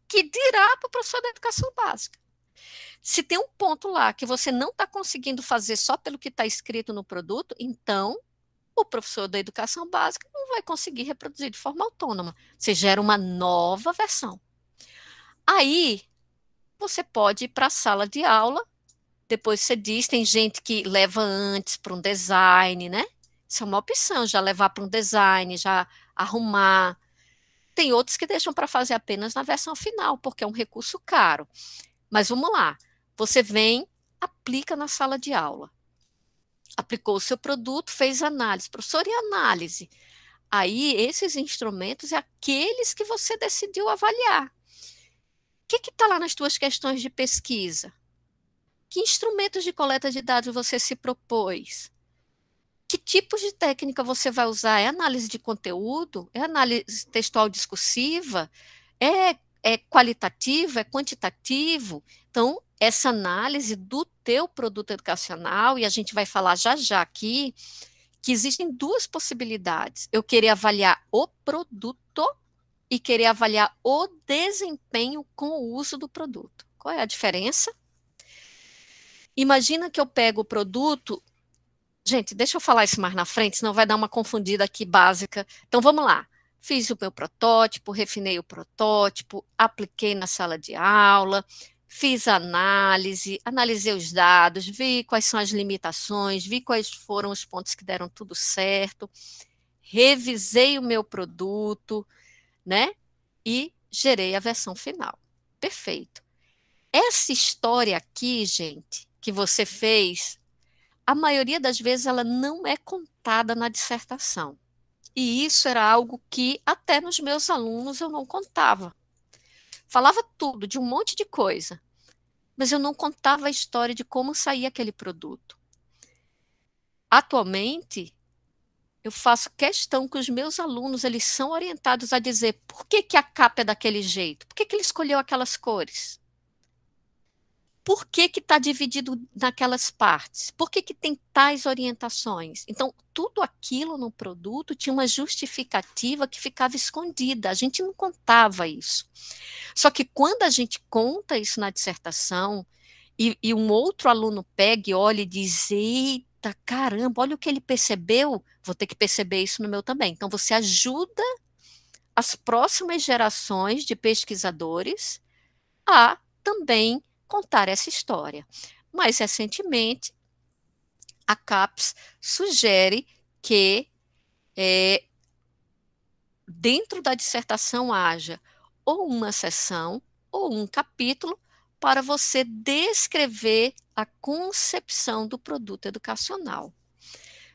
que dirá para o professor da educação básica? Se tem um ponto lá que você não está conseguindo fazer só pelo que está escrito no produto, então o professor da educação básica não vai conseguir reproduzir de forma autônoma. Você gera uma nova versão. Aí, você pode ir para a sala de aula, depois você diz, tem gente que leva antes para um design, né? Isso é uma opção, já levar para um design, já arrumar. Tem outros que deixam para fazer apenas na versão final, porque é um recurso caro. Mas vamos lá, você vem, aplica na sala de aula. Aplicou o seu produto, fez análise. Professor, e análise? Aí, esses instrumentos é aqueles que você decidiu avaliar. O que está lá nas tuas questões de pesquisa? Que instrumentos de coleta de dados você se propôs? Que tipos de técnica você vai usar? É análise de conteúdo? É análise textual discursiva? É qualitativo? É quantitativo? Então, essa análise do teu produto educacional, e a gente vai falar já já aqui, que existem duas possibilidades. Eu querer avaliar o produto e querer avaliar o desempenho com o uso do produto. Qual é a diferença? Imagina que eu pego o produto. Gente, deixa eu falar isso mais na frente, senão vai dar uma confundida aqui básica. Então vamos lá. Fiz o meu protótipo, refinei o protótipo, apliquei na sala de aula, fiz análise, analisei os dados, vi quais são as limitações, vi quais foram os pontos que deram tudo certo, revisei o meu produto, né? E gerei a versão final. Perfeito. Essa história aqui, gente, que você fez, a maioria das vezes ela não é contada na dissertação. E isso era algo que até nos meus alunos eu não contava. Falava tudo, de um monte de coisa, mas eu não contava a história de como saía aquele produto. Atualmente, eu faço questão que os meus alunos eles são orientados a dizer por que que a capa é daquele jeito, por que que ele escolheu aquelas cores. Por que está dividido naquelas partes? Por que tem tais orientações? Então, tudo aquilo no produto tinha uma justificativa que ficava escondida. A gente não contava isso. Só que quando a gente conta isso na dissertação e um outro aluno pega e olha e diz, eita, caramba, olha o que ele percebeu, vou ter que perceber isso no meu também. Então, você ajuda as próximas gerações de pesquisadores a também contar essa história. Mais recentemente, a CAPES sugere que dentro da dissertação haja ou uma seção ou um capítulo para você descrever a concepção do produto educacional.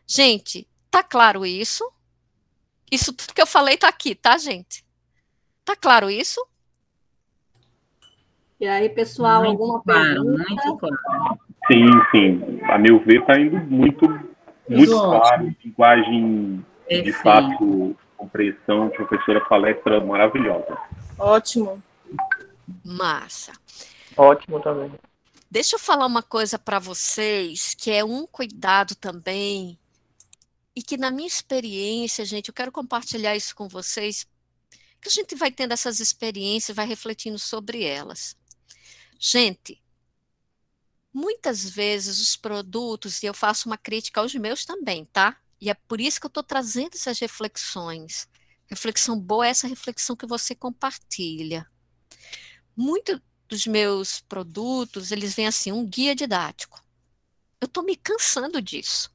Gente, tá claro isso? Isso tudo que eu falei tá aqui, tá, gente? Tá claro isso? E aí, pessoal, Muito alguma claro, pergunta? muito claro. Sim, sim. A meu ver, está indo muito claro. Linguagem de Perfeito. fácil compreensão. Professora, palestra maravilhosa. Ótimo. Massa. Ótimo também. Deixa eu falar uma coisa para vocês, que é um cuidado também, e que na minha experiência, gente, eu quero compartilhar isso com vocês, que a gente vai tendo essas experiências, vai refletindo sobre elas. Gente, muitas vezes os produtos, e eu faço uma crítica aos meus também, tá? E é por isso que eu estou trazendo essas reflexões. Reflexão boa é essa reflexão que você compartilha. Muitos dos meus produtos, eles vêm assim, um guia didático. Eu estou me cansando disso.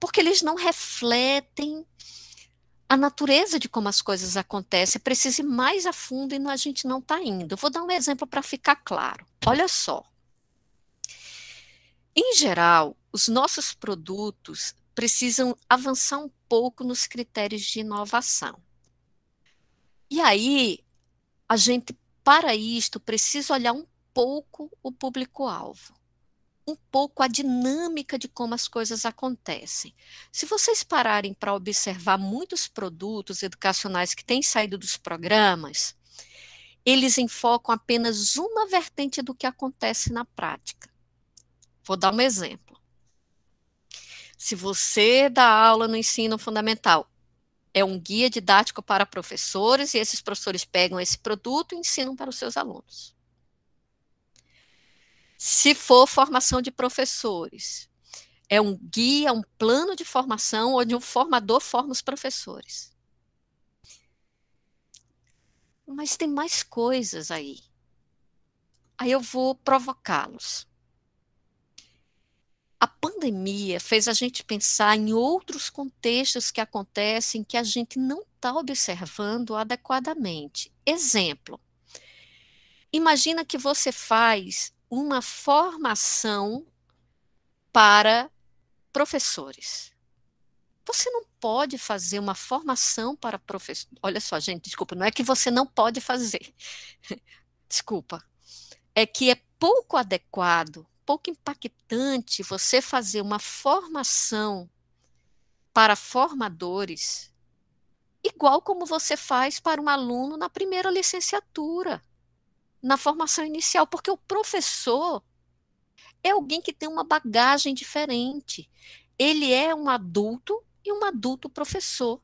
Porque eles não refletem a natureza de como as coisas acontecem. Precisa ir mais a fundo e a gente não está indo. Eu vou dar um exemplo para ficar claro. Olha só. Em geral, os nossos produtos precisam avançar um pouco nos critérios de inovação. E aí, a gente, para isto, precisa olhar um pouco o público-alvo, um pouco a dinâmica de como as coisas acontecem. Se vocês pararem para observar muitos produtos educacionais que têm saído dos programas, eles enfocam apenas uma vertente do que acontece na prática. Vou dar um exemplo. Se você dá aula no ensino fundamental, é um guia didático para professores e esses professores pegam esse produto e ensinam para os seus alunos. Se for formação de professores, é um guia, um plano de formação onde um formador forma os professores. Mas tem mais coisas aí. Aí eu vou provocá-los. A pandemia fez a gente pensar em outros contextos que acontecem que a gente não está observando adequadamente. Exemplo, imagina que você faz uma formação para professores. Você não pode fazer uma formação para professores. Olha só, gente, desculpa, não é que você não pode fazer. Desculpa. É que é pouco adequado, pouco impactante você fazer uma formação para formadores igual como você faz para um aluno na primeira licenciatura, na formação inicial, porque o professor é alguém que tem uma bagagem diferente. Ele é um adulto e um adulto professor.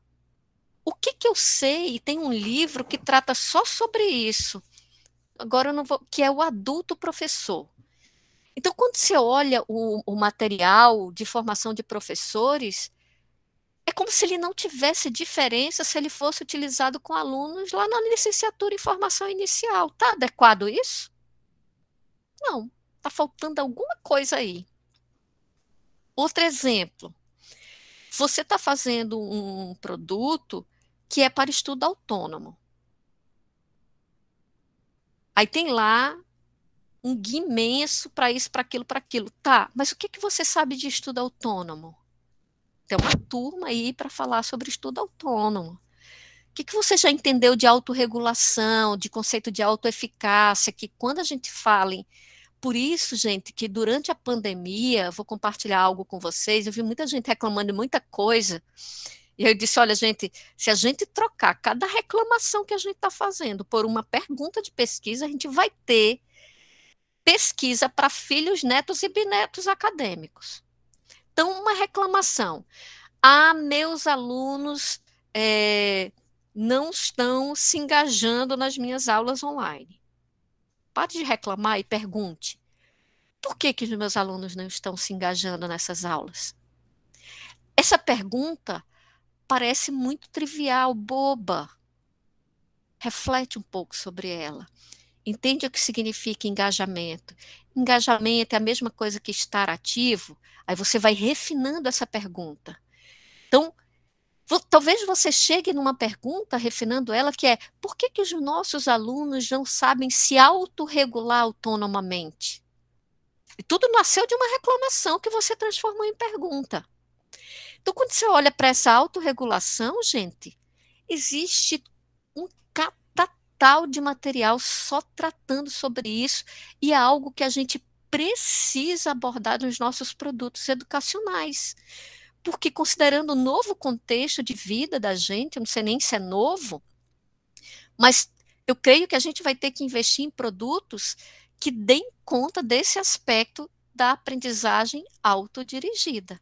O que eu sei, e tem um livro que trata só sobre isso, agora eu não vou, que é o adulto professor. Então, quando você olha o material de formação de professores, é como se ele não tivesse diferença se ele fosse utilizado com alunos lá na licenciatura em formação inicial. Está adequado isso? Não, está faltando alguma coisa aí. Outro exemplo, você está fazendo um produto que é para estudo autônomo. Aí tem lá um guia imenso para isso, para aquilo, para aquilo. Tá, mas o que você sabe de estudo autônomo? Tem uma turma aí para falar sobre estudo autônomo. O que você já entendeu de autorregulação, de conceito de autoeficácia, que quando a gente fala em... Por isso, gente, que durante a pandemia, vou compartilhar algo com vocês, eu vi muita gente reclamando de muita coisa, e eu disse, olha, gente, se a gente trocar cada reclamação que a gente está fazendo por uma pergunta de pesquisa, a gente vai ter pesquisa para filhos, netos e bisnetos acadêmicos. Então, uma reclamação. Meus alunos não estão se engajando nas minhas aulas online. Pare de reclamar e pergunte. Por que os meus alunos não estão se engajando nessas aulas? Essa pergunta parece muito trivial, boba. Reflete um pouco sobre ela. Entende o que significa engajamento. Engajamento é a mesma coisa que estar ativo. Aí você vai refinando essa pergunta. Então, talvez você chegue numa pergunta, refinando ela, que é: por que os nossos alunos não sabem se autorregular autonomamente? E tudo nasceu de uma reclamação que você transformou em pergunta. Então, quando você olha para essa autorregulação, gente, existe um catatal de material só tratando sobre isso, e é algo que a gente precisa abordar nos nossos produtos educacionais. Porque, considerando o novo contexto de vida da gente, eu não sei nem se é novo, mas eu creio que a gente vai ter que investir em produtos que deem conta desse aspecto da aprendizagem autodirigida.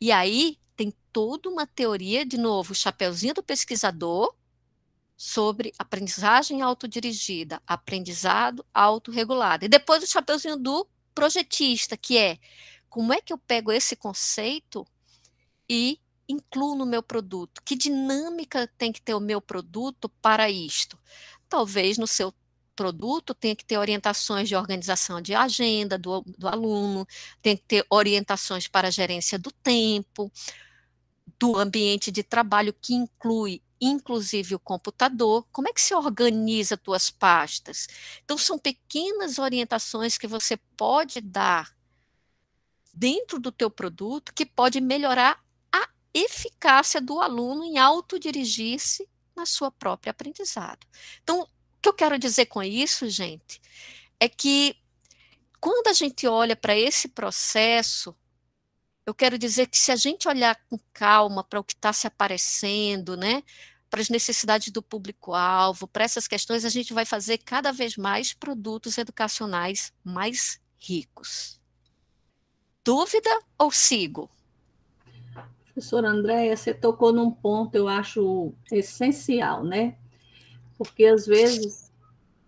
E aí tem toda uma teoria, de novo, o chapeuzinho do pesquisador, sobre aprendizagem autodirigida, aprendizado autorregulado. E depois o chapeuzinho do projetista, que é: como é que eu pego esse conceito e incluo no meu produto? Que dinâmica tem que ter o meu produto para isto? Talvez no seu produto tenha que ter orientações de organização de agenda do aluno, tem que ter orientações para a gerência do tempo, do ambiente de trabalho, que inclui inclusive o computador. Como é que se organiza tuas pastas? Então, são pequenas orientações que você pode dar dentro do teu produto que pode melhorar a eficácia do aluno em autodirigir-se na sua própria aprendizado. Então, o que eu quero dizer com isso, gente, é que quando a gente olha para esse processo, eu quero dizer que se a gente olhar com calma para o que está se aparecendo, né, para as necessidades do público-alvo, para essas questões, a gente vai fazer cada vez mais produtos educacionais mais ricos. Dúvida ou sigo? Professora Andréia, você tocou num ponto, eu acho essencial, né? Porque às vezes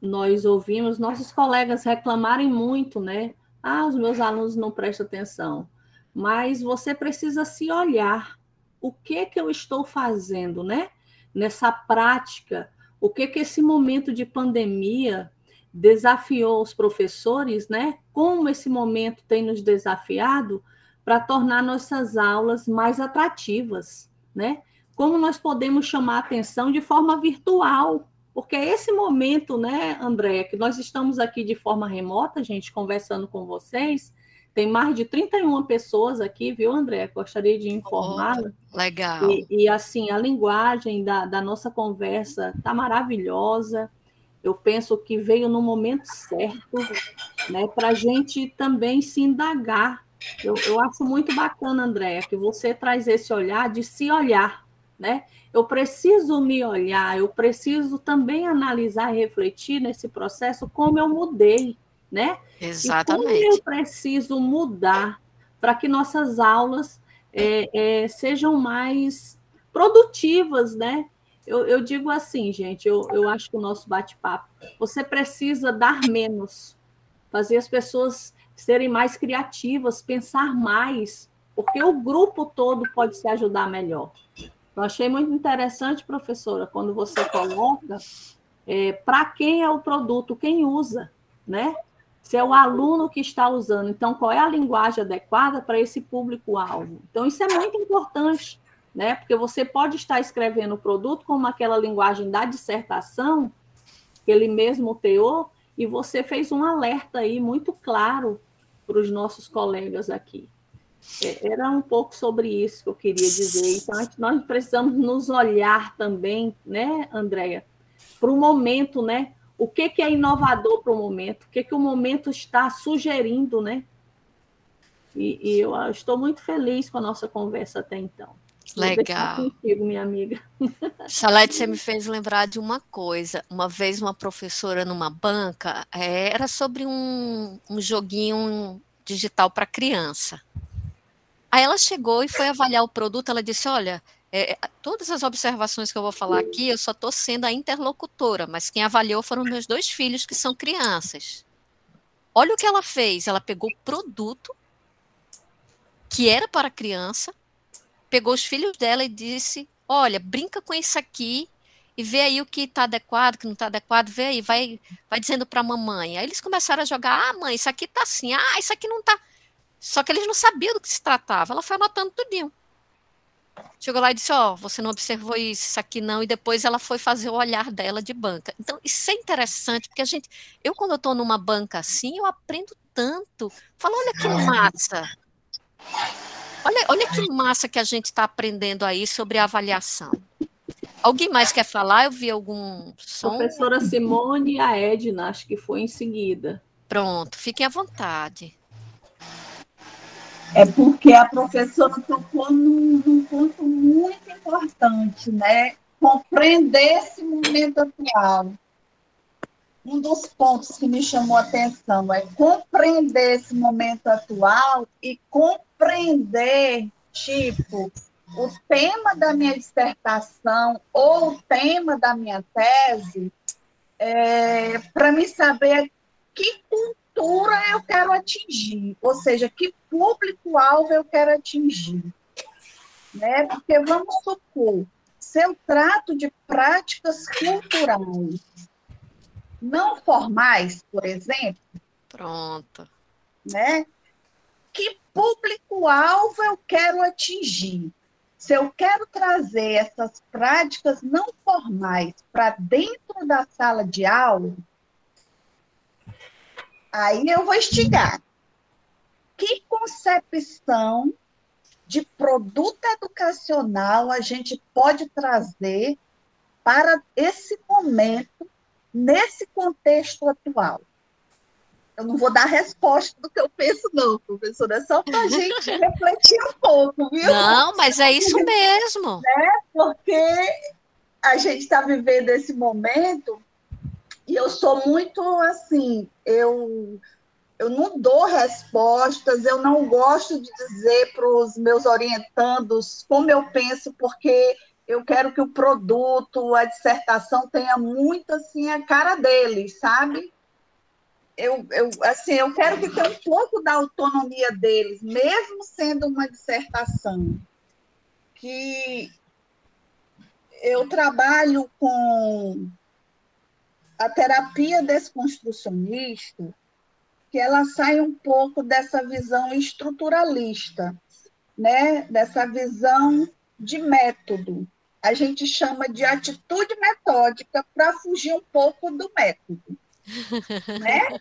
nós ouvimos nossos colegas reclamarem muito, né? Ah, os meus alunos não prestam atenção. Mas você precisa se olhar. O que que eu estou fazendo, né? Nessa prática, o que que esse momento de pandemia desafiou os professores, né? Como esse momento tem nos desafiado para tornar nossas aulas mais atrativas, né? Como nós podemos chamar a atenção de forma virtual, porque é esse momento, né, Andréia, que nós estamos aqui de forma remota, gente, conversando com vocês, tem mais de 31 pessoas aqui, viu, Andréia? Gostaria de informá-la. Legal. E, assim, a linguagem da nossa conversa está maravilhosa. Eu penso que veio no momento certo, né, para a gente também se indagar. Eu acho muito bacana, Andréia, que você traz esse olhar de se olhar, né? Eu preciso me olhar, eu preciso também analisar e refletir nesse processo como eu mudei, né? Exatamente. E como eu preciso mudar para que nossas aulas sejam mais produtivas, né? Eu digo assim, gente, eu acho que o nosso bate-papo, você precisa dar menos, fazer as pessoas serem mais criativas, pensar mais, porque o grupo todo pode se ajudar melhor. Eu achei muito interessante, professora, quando você coloca para quem é o produto, quem usa, né? Se é o aluno que está usando, então qual é a linguagem adequada para esse público-alvo? Então, isso é muito importante, né? Porque você pode estar escrevendo o produto como aquela linguagem da dissertação, aquele mesmo teor, e você fez um alerta aí muito claro para os nossos colegas aqui. Era um pouco sobre isso que eu queria dizer. Então, nós precisamos nos olhar também, né, Andréia, para o momento, né? O que é inovador para o momento? O que o momento está sugerindo, né? E eu estou muito feliz com a nossa conversa até então. Legal. Vou deixar contigo, minha amiga. Salete, você me fez lembrar de uma coisa. Uma vez uma professora numa banca, era sobre um joguinho digital para criança. Aí ela chegou e foi avaliar o produto, ela disse, olha, todas as observações que eu vou falar aqui, eu só estou sendo a interlocutora, mas quem avaliou foram meus 2 filhos, que são crianças. Olha o que ela fez, ela pegou o produto, que era para criança, pegou os filhos dela e disse, olha, brinca com isso aqui e vê aí o que está adequado, o que não está adequado, vê aí, vai dizendo para a mamãe. Aí eles começaram a jogar, mãe, isso aqui está assim, isso aqui não está. Só que eles não sabiam do que se tratava, ela foi anotando tudinho. Chegou lá e disse, você não observou isso aqui não, e depois ela foi fazer o olhar dela de banca. Então, isso é interessante, porque eu quando eu estou numa banca assim, eu aprendo tanto. Falo, olha que massa. Olha que massa que a gente está aprendendo aí sobre a avaliação. Alguém mais quer falar? Eu vi algum som? Professora Simone e a Edna, acho que foi em seguida. Pronto, fiquem à vontade. É porque a professora tocou num ponto muito importante, né? Compreender esse momento atual. Um dos pontos que me chamou a atenção é compreender esse momento atual e compreender, tipo, o tema da minha dissertação ou o tema da minha tese, para me saber que cultura eu quero atingir, ou seja, que público-alvo eu quero atingir. Né? Porque, vamos supor, se eu trato de práticas culturais não formais, por exemplo, pronto, né? Que público-alvo eu quero atingir? Se eu quero trazer essas práticas não formais para dentro da sala de aula, aí eu vou instigar. Que concepção de produto educacional a gente pode trazer para esse momento, nesse contexto atual? Eu não vou dar resposta do que eu penso, não, professora, é só para a gente refletir um pouco, viu? Não, mas é isso mesmo. Porque a gente está vivendo esse momento e eu sou muito assim, eu não dou respostas, eu não gosto de dizer para os meus orientandos como eu penso, porque eu quero que o produto, a dissertação tenha muito assim a cara deles, sabe? Assim, eu quero que tenha um pouco da autonomia deles, mesmo sendo uma dissertação. Que eu trabalho com a terapia desconstrucionista, que ela sai um pouco dessa visão estruturalista, né? Dessa visão de método. A gente chama de atitude metódica para fugir um pouco do método. Né?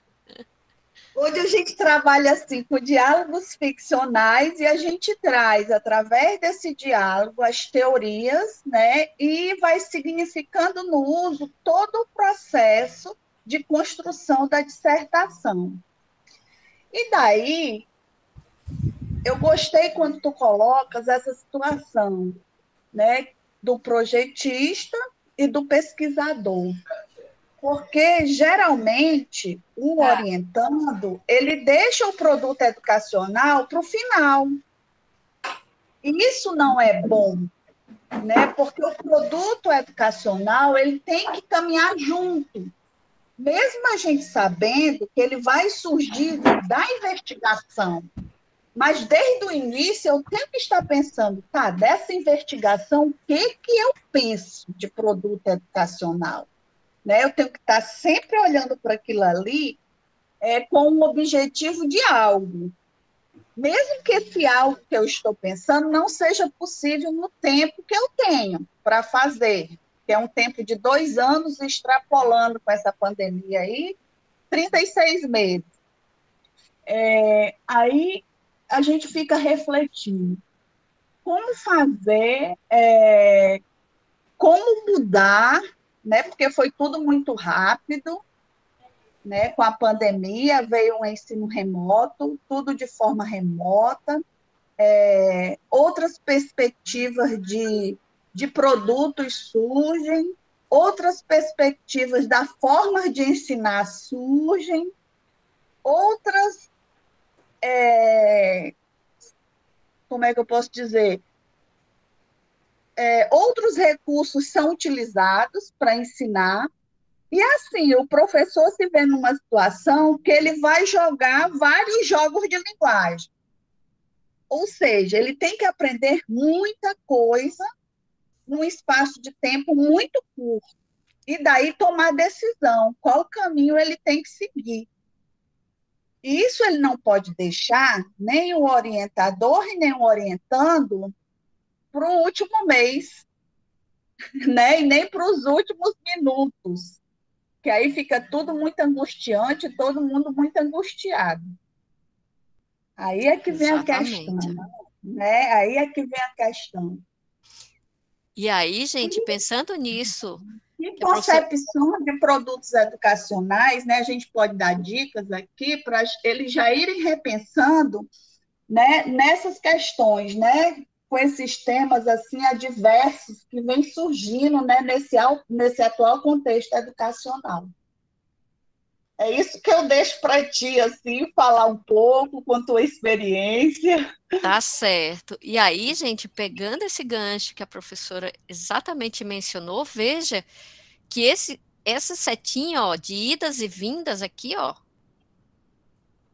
Onde a gente trabalha assim com diálogos ficcionais e a gente traz, através desse diálogo, as teorias, né? E vai significando no uso todo o processo de construção da dissertação. E daí, eu gostei quando tu colocas essa situação, né, do projetista e do pesquisador. Porque, geralmente, o orientando, ele deixa o produto educacional para o final. E isso não é bom, né? Porque o produto educacional ele tem que caminhar junto. Mesmo a gente sabendo que ele vai surgir da investigação. Mas, desde o início, eu tenho que estar pensando, tá, dessa investigação, o que eu penso de produto educacional? Né? Eu tenho que estar sempre olhando para aquilo ali com um objetivo de algo. Mesmo que esse algo que eu estou pensando não seja possível no tempo que eu tenho para fazer, que é um tempo de 2 anos, extrapolando com essa pandemia aí, 36 meses. Aí a gente fica refletindo. Como fazer, como mudar, né? Porque foi tudo muito rápido, né? Com a pandemia veio um ensino remoto, tudo de forma remota, outras perspectivas de produtos surgem, outras perspectivas da forma de ensinar surgem, outras, como é que eu posso dizer? Outros recursos são utilizados para ensinar, e assim, o professor se vê numa situação que ele vai jogar vários jogos de linguagem. Ou seja, ele tem que aprender muita coisa num espaço de tempo muito curto. E daí tomar decisão, qual caminho ele tem que seguir. E isso ele não pode deixar nem o orientador e nem o orientando para o último mês, né? E nem para os últimos minutos. Que aí fica tudo muito angustiante, todo mundo muito angustiado. Aí é que vem a questão, né? Aí é que vem a questão. E aí, gente, pensando nisso... E concepção de produtos educacionais, né? A gente pode dar dicas aqui para eles já irem repensando, né, nessas questões, né? Com esses temas assim adversos que vêm surgindo, né, nesse atual contexto educacional. É isso que eu deixo para ti, assim, falar um pouco com tua experiência. Tá certo. E aí, gente, pegando esse gancho que a professora exatamente mencionou, veja que essa setinha, ó, de idas e vindas aqui, ó,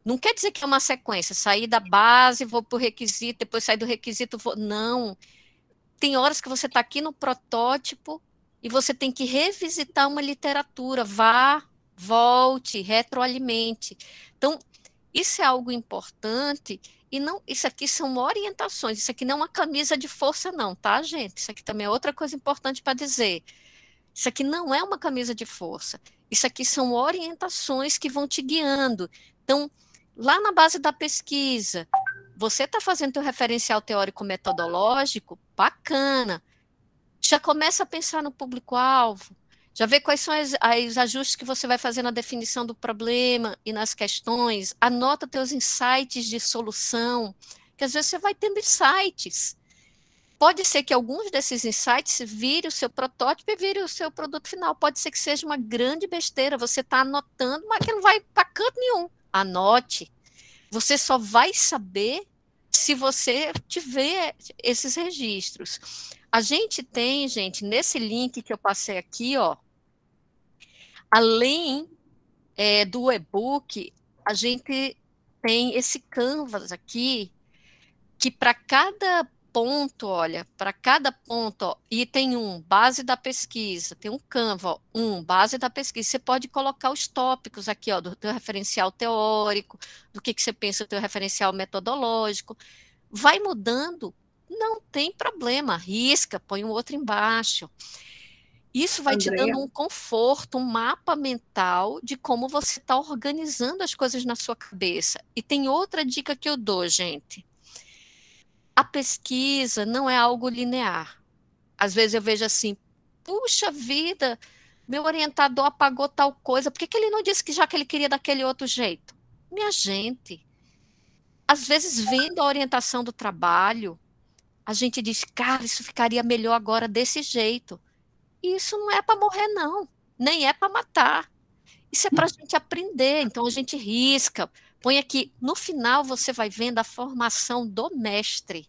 não quer dizer que é uma sequência, sair da base, vou para o requisito, depois sair do requisito, vou... Não. Tem horas que você está aqui no protótipo e você tem que revisitar uma literatura, vá, volte, retroalimente. Então, isso é algo importante e não, isso aqui são orientações, isso aqui não é uma camisa de força não, tá, gente? Isso aqui também é outra coisa importante para dizer. Isso aqui não é uma camisa de força, isso aqui são orientações que vão te guiando. Então, lá na base da pesquisa, você está fazendo teu referencial teórico metodológico, bacana. Já começa a pensar no público-alvo, já vê quais são os ajustes que você vai fazer na definição do problema e nas questões, anota teus insights de solução, que às vezes você vai tendo insights. Pode ser que alguns desses insights vire o seu protótipo e vire o seu produto final. Pode ser que seja uma grande besteira, você está anotando, mas que não vai para canto nenhum. Anote. Você só vai saber se você tiver esses registros. A gente tem, gente, nesse link que eu passei aqui, ó, além do e-book, a gente tem esse Canvas aqui, que para cada ponto, olha, para cada ponto, ó, e tem base da pesquisa, tem um Canva, ó, base da pesquisa, você pode colocar os tópicos aqui, ó, do teu referencial teórico, do que você pensa do teu referencial metodológico, vai mudando, não tem problema, risca, põe um outro embaixo. Isso vai te dando um conforto, um mapa mental de como você está organizando as coisas na sua cabeça. E tem outra dica que eu dou, gente. A pesquisa não é algo linear. Às vezes eu vejo assim, puxa vida, meu orientador apagou tal coisa, por que ele não disse que já que ele queria daquele outro jeito? Minha gente, às vezes vendo a orientação do trabalho, a gente diz, cara, isso ficaria melhor agora desse jeito. E isso não é para morrer, não, nem é para matar. Isso é para a gente aprender, então a gente risca, põe aqui, no final você vai vendo a formação do mestre,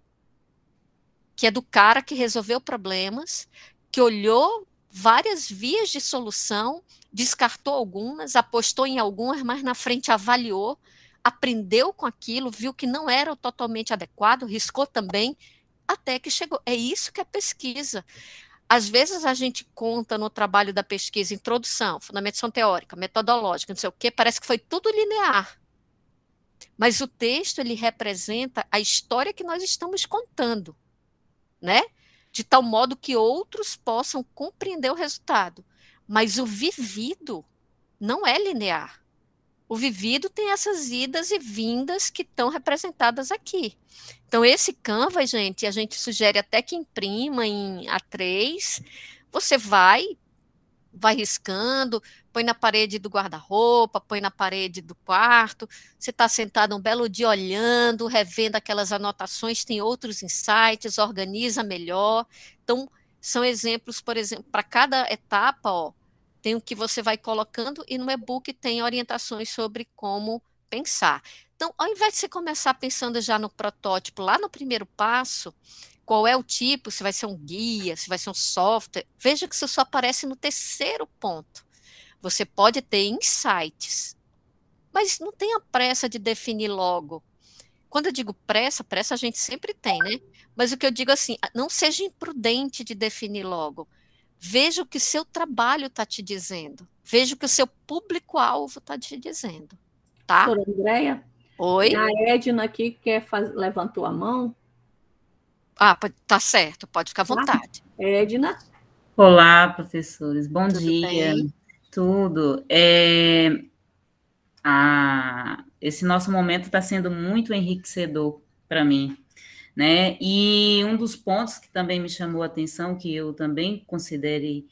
que é do cara que resolveu problemas, que olhou várias vias de solução, descartou algumas, apostou em algumas, mas na frente avaliou, aprendeu com aquilo, viu que não era totalmente adequado, riscou também, até que chegou. É isso que é pesquisa. Às vezes a gente conta no trabalho da pesquisa, introdução, fundamentação teórica, metodológica, não sei o quê, parece que foi tudo linear. Mas o texto, ele representa a história que nós estamos contando, né? De tal modo que outros possam compreender o resultado. Mas o vivido não é linear. O vivido tem essas idas e vindas que estão representadas aqui. Então, esse Canva, gente, a gente sugere até que imprima em A3, você vai riscando, põe na parede do guarda-roupa, põe na parede do quarto, você está sentado um belo dia olhando, revendo aquelas anotações, tem outros insights, organiza melhor. Então, são exemplos, por exemplo, para cada etapa, ó, tem o que você vai colocando e no e-book tem orientações sobre como pensar. Então, ao invés de você começar pensando já no protótipo, lá no primeiro passo, qual é o tipo, se vai ser um guia, se vai ser um software, veja que isso só aparece no terceiro ponto. Você pode ter insights, mas não tenha pressa de definir logo. Quando eu digo pressa a gente sempre tem, né? Mas o que eu digo assim, não seja imprudente de definir logo. Veja o que o seu trabalho está te dizendo. Veja o que o seu público-alvo está te dizendo. Tá? Professora Andréia, Oi? a Edna aqui levantou a mão. Ah, tá certo, pode ficar à vontade. Edna? Olá, professores, bom Tudo dia. bem? Tudo. Esse nosso momento está sendo muito enriquecedor para mim, né? E um dos pontos que também me chamou a atenção, que eu também considerei,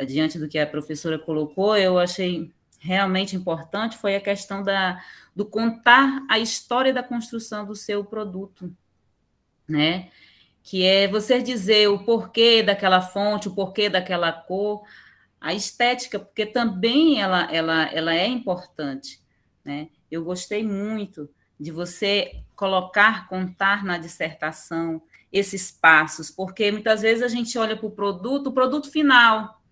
diante do que a professora colocou, eu achei realmente importante, foi a questão do contar a história da construção do seu produto, né? Que é você dizer o porquê daquela fonte, o porquê daquela cor, a estética, porque também ela é importante, né? Eu gostei muito de você contar na dissertação esses passos, porque muitas vezes a gente olha para o produto final,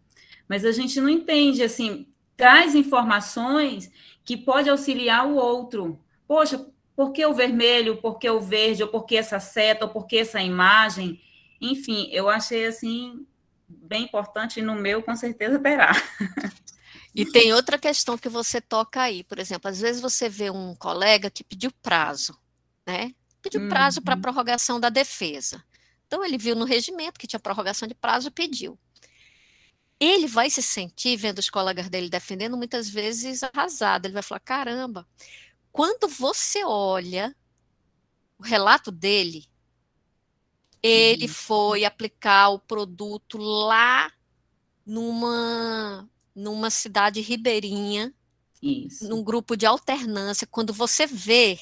mas a gente não entende, assim, traz informações que pode auxiliar o outro. Poxa, por que o vermelho, por que o verde, ou por que essa seta, ou por que essa imagem? Enfim, eu achei, assim, bem importante, e no meu, com certeza, terá. E tem outra questão que você toca aí, por exemplo, às vezes você vê um colega que pediu prazo, né? Pediu prazo para prorrogação da defesa. Então, ele viu no regimento que tinha prorrogação de prazo e pediu. Ele vai se sentir, vendo os colegas dele defendendo, muitas vezes arrasado. Ele vai falar, caramba, quando você olha o relato dele, ele foi aplicar o produto lá numa cidade ribeirinha, Isso. num grupo de alternância. Quando você vê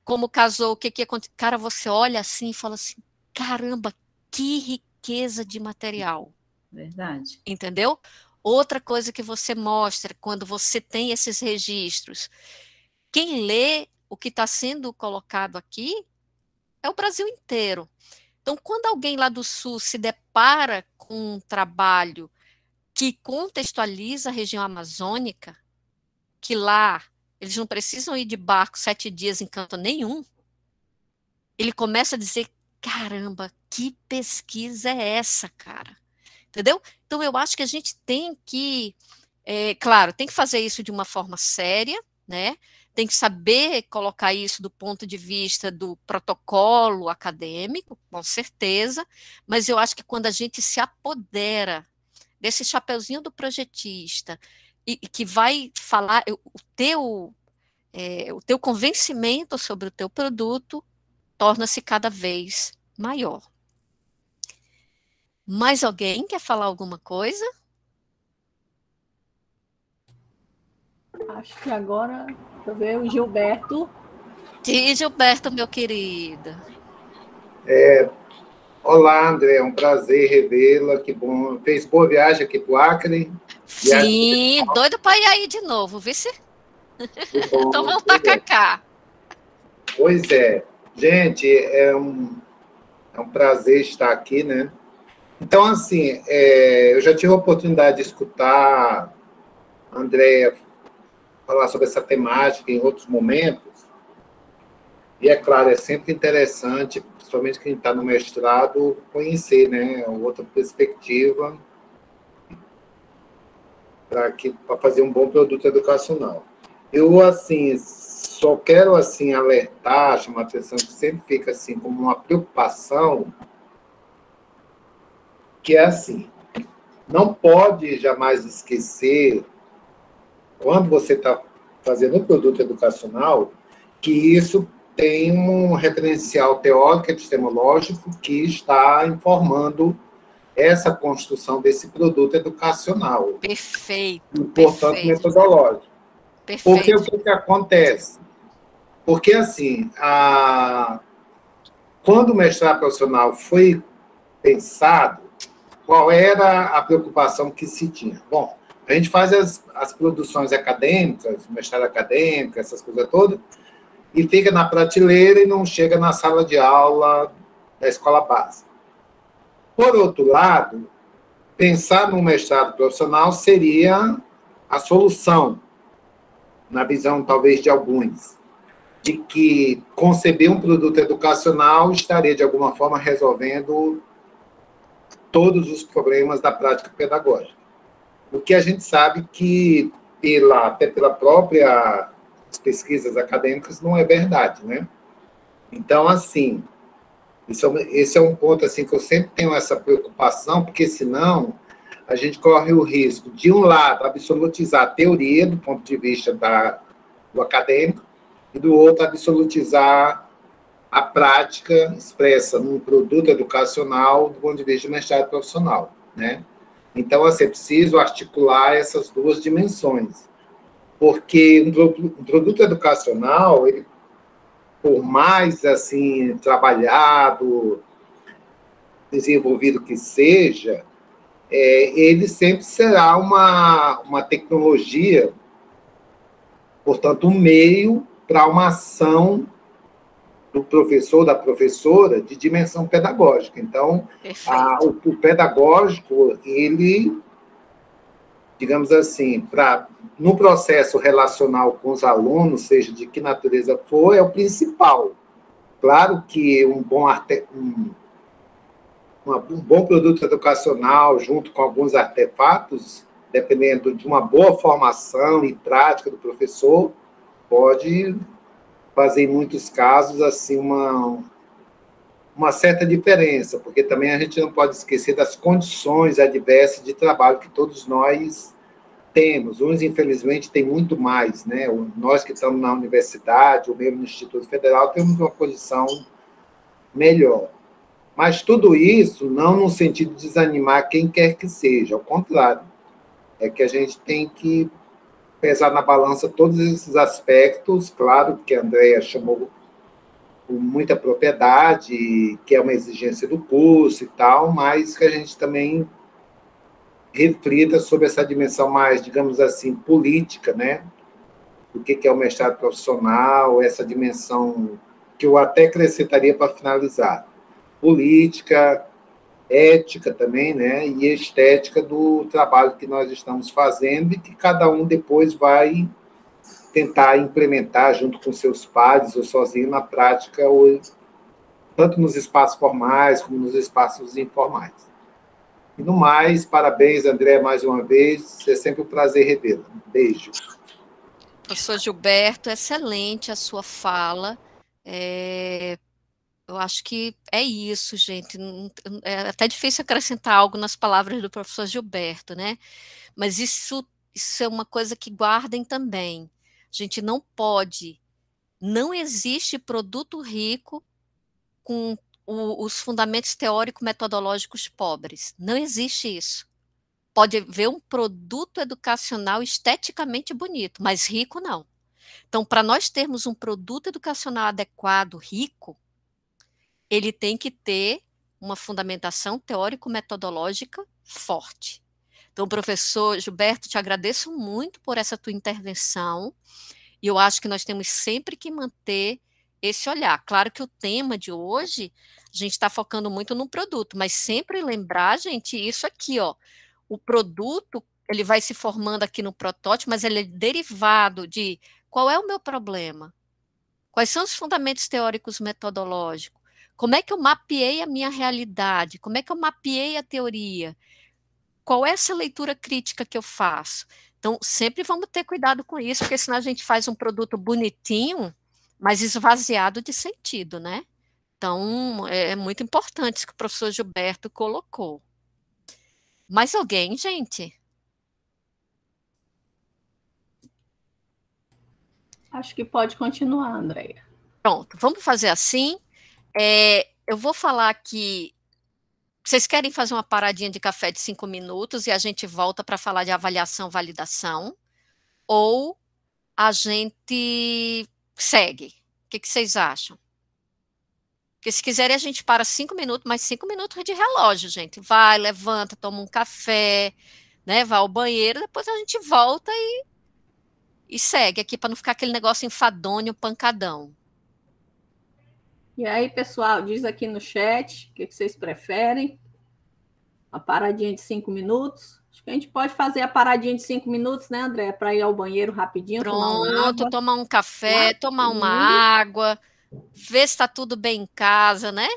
como casou, o que aconteceu, cara, você olha assim e fala assim, caramba, que riqueza de material. Verdade. Entendeu? Outra coisa que você mostra quando você tem esses registros, quem lê o que está sendo colocado aqui é o Brasil inteiro. Então, quando alguém lá do Sul se depara com um trabalho que contextualiza a região amazônica, que lá eles não precisam ir de barco 7 dias em canto nenhum, ele começa a dizer, caramba, que pesquisa é essa, cara? Entendeu? Então, eu acho que a gente tem que, claro, tem que fazer isso de uma forma séria, né? Tem que saber colocar isso do ponto de vista do protocolo acadêmico, com certeza, mas eu acho que quando a gente se apodera desse chapeuzinho do projetista e que vai falar o teu convencimento sobre o teu produto torna-se cada vez maior. Mais alguém quer falar alguma coisa? Acho que agora, deixa eu ver, o Gilberto. Sim, Gilberto, meu querido. Olá, André, é um prazer revê-la, que bom. Fez boa viagem aqui para o Acre? Sim, doido para ir aí de novo, viu? Então vamos tacar cá. Pois é. Gente, é um prazer estar aqui, né? Então, assim, eu já tive a oportunidade de escutar a Andréia falar sobre essa temática em outros momentos, e, é claro, é sempre interessante, principalmente quem está no mestrado, conhecer, né, outra perspectiva para fazer um bom produto educacional. Eu, assim, só quero, assim, alertar, chamar a atenção, que sempre fica, assim, como uma preocupação, que é assim, não pode jamais esquecer, quando você está fazendo um produto educacional, que isso tem um referencial teórico e epistemológico que está informando essa construção desse produto educacional. Perfeito. E, portanto, metodológico. Perfeito. Porque o que acontece? Porque, assim, quando o mestrado profissional foi pensado, qual era a preocupação que se tinha? Bom, a gente faz as produções acadêmicas, mestrado acadêmico, essas coisas todas, e fica na prateleira e não chega na sala de aula da escola básica. Por outro lado, pensar no mestrado profissional seria a solução, na visão talvez de alguns, de que conceber um produto educacional estaria, de alguma forma, resolvendo todos os problemas da prática pedagógica. O que a gente sabe que, até pela própria pesquisas acadêmicas, não é verdade, né? Então, assim, esse é um ponto assim, que eu sempre tenho essa preocupação, porque senão a gente corre o risco, de um lado, absolutizar a teoria do ponto de vista do acadêmico, e do outro, absolutizar a prática expressa num produto educacional do ponto de vista de mestrado profissional, né? Então, assim, é preciso articular essas duas dimensões, porque um produto educacional, ele, por mais assim trabalhado, desenvolvido que seja, ele sempre será uma tecnologia, portanto, um meio para uma ação do professor, da professora, de dimensão pedagógica. Então, o pedagógico, ele, digamos assim, no processo relacional com os alunos, seja de que natureza for, é o principal. Claro que um bom produto educacional, junto com alguns artefatos, dependendo de uma boa formação e prática do professor, pode fazer, em muitos casos, assim, uma certa diferença, porque também a gente não pode esquecer das condições adversas de trabalho que todos nós Temos, uns infelizmente têm muito mais, né? Nós que estamos na universidade, ou mesmo no Instituto Federal, temos uma posição melhor. Mas tudo isso não no sentido de desanimar quem quer que seja, ao contrário. É que a gente tem que pesar na balança todos esses aspectos, claro que a Andrea chamou com muita propriedade, que é uma exigência do curso e tal, mas que a gente também reflita sobre essa dimensão mais, digamos assim, política, né? O que é o mestrado profissional, essa dimensão que eu até acrescentaria para finalizar. Política, ética também, né? E estética do trabalho que nós estamos fazendo e que cada um depois vai tentar implementar junto com seus pares ou sozinho na prática, ou, tanto nos espaços formais como nos espaços informais. E no mais, parabéns, André, mais uma vez. É sempre um prazer revê-la. Beijo. Professor Gilberto, excelente a sua fala. Eu acho que é isso, gente. É até difícil acrescentar algo nas palavras do professor Gilberto, né? Mas isso é uma coisa que guardem também. A gente não existe produto rico com os fundamentos teórico-metodológicos pobres. Não existe isso. Pode haver um produto educacional esteticamente bonito, mas rico não. Então, para nós termos um produto educacional adequado, rico, ele tem que ter uma fundamentação teórico-metodológica forte. Então, professor Gilberto, te agradeço muito por essa tua intervenção, e eu acho que nós temos sempre que manter esse olhar. Claro que o tema de hoje, a gente está focando muito no produto, mas sempre lembrar, gente, isso aqui, ó, o produto, ele vai se formando aqui no protótipo, mas ele é derivado de qual é o meu problema? Quais são os fundamentos teóricos metodológicos? Como é que eu mapeei a minha realidade? Como é que eu mapeei a teoria? Qual é essa leitura crítica que eu faço? Então, sempre vamos ter cuidado com isso, porque senão a gente faz um produto bonitinho, mas esvaziado de sentido, né? Então, é muito importante isso que o professor Gilberto colocou. Mais alguém, gente? Acho que pode continuar, Andréia. Pronto, vamos fazer assim. Eu vou falar aqui. Vocês querem fazer uma paradinha de café de 5 minutos e a gente volta para falar de avaliação, validação? Ou a gente segue? O que vocês acham? Porque se quiserem a gente para 5 minutos, mas 5 minutos de relógio, gente. Vai, levanta, toma um café, né? Vai ao banheiro, depois a gente volta e segue aqui para não ficar aquele negócio enfadonho, pancadão. E aí, pessoal, diz aqui no chat o que vocês preferem. Uma paradinha de 5 minutos. Acho que a gente pode fazer a paradinha de 5 minutos, né, André? Para ir ao banheiro rapidinho, Pronto, tomar um café, tomar uma água, ver se está tudo bem em casa, né?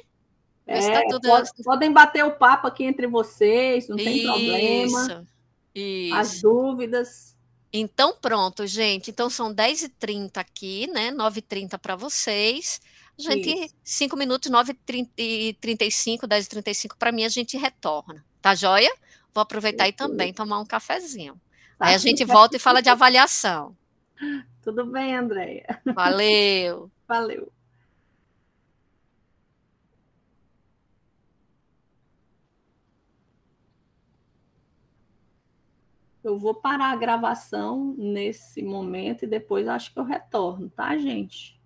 Ver se tá tudo... Podem bater o papo aqui entre vocês, não tem problema. Isso. As dúvidas. Então, pronto, gente. Então, são 10h30 aqui, né? 9h30 para vocês. A gente, 5 minutos, 9h35, 10h35 para mim, a gente retorna. Tá joia? Vou aproveitar e também tomar um cafezinho. Aí a gente volta e fala de avaliação. Tudo bem, Andréia. Valeu. Valeu. Eu vou parar a gravação nesse momento e depois acho que eu retorno, tá, gente?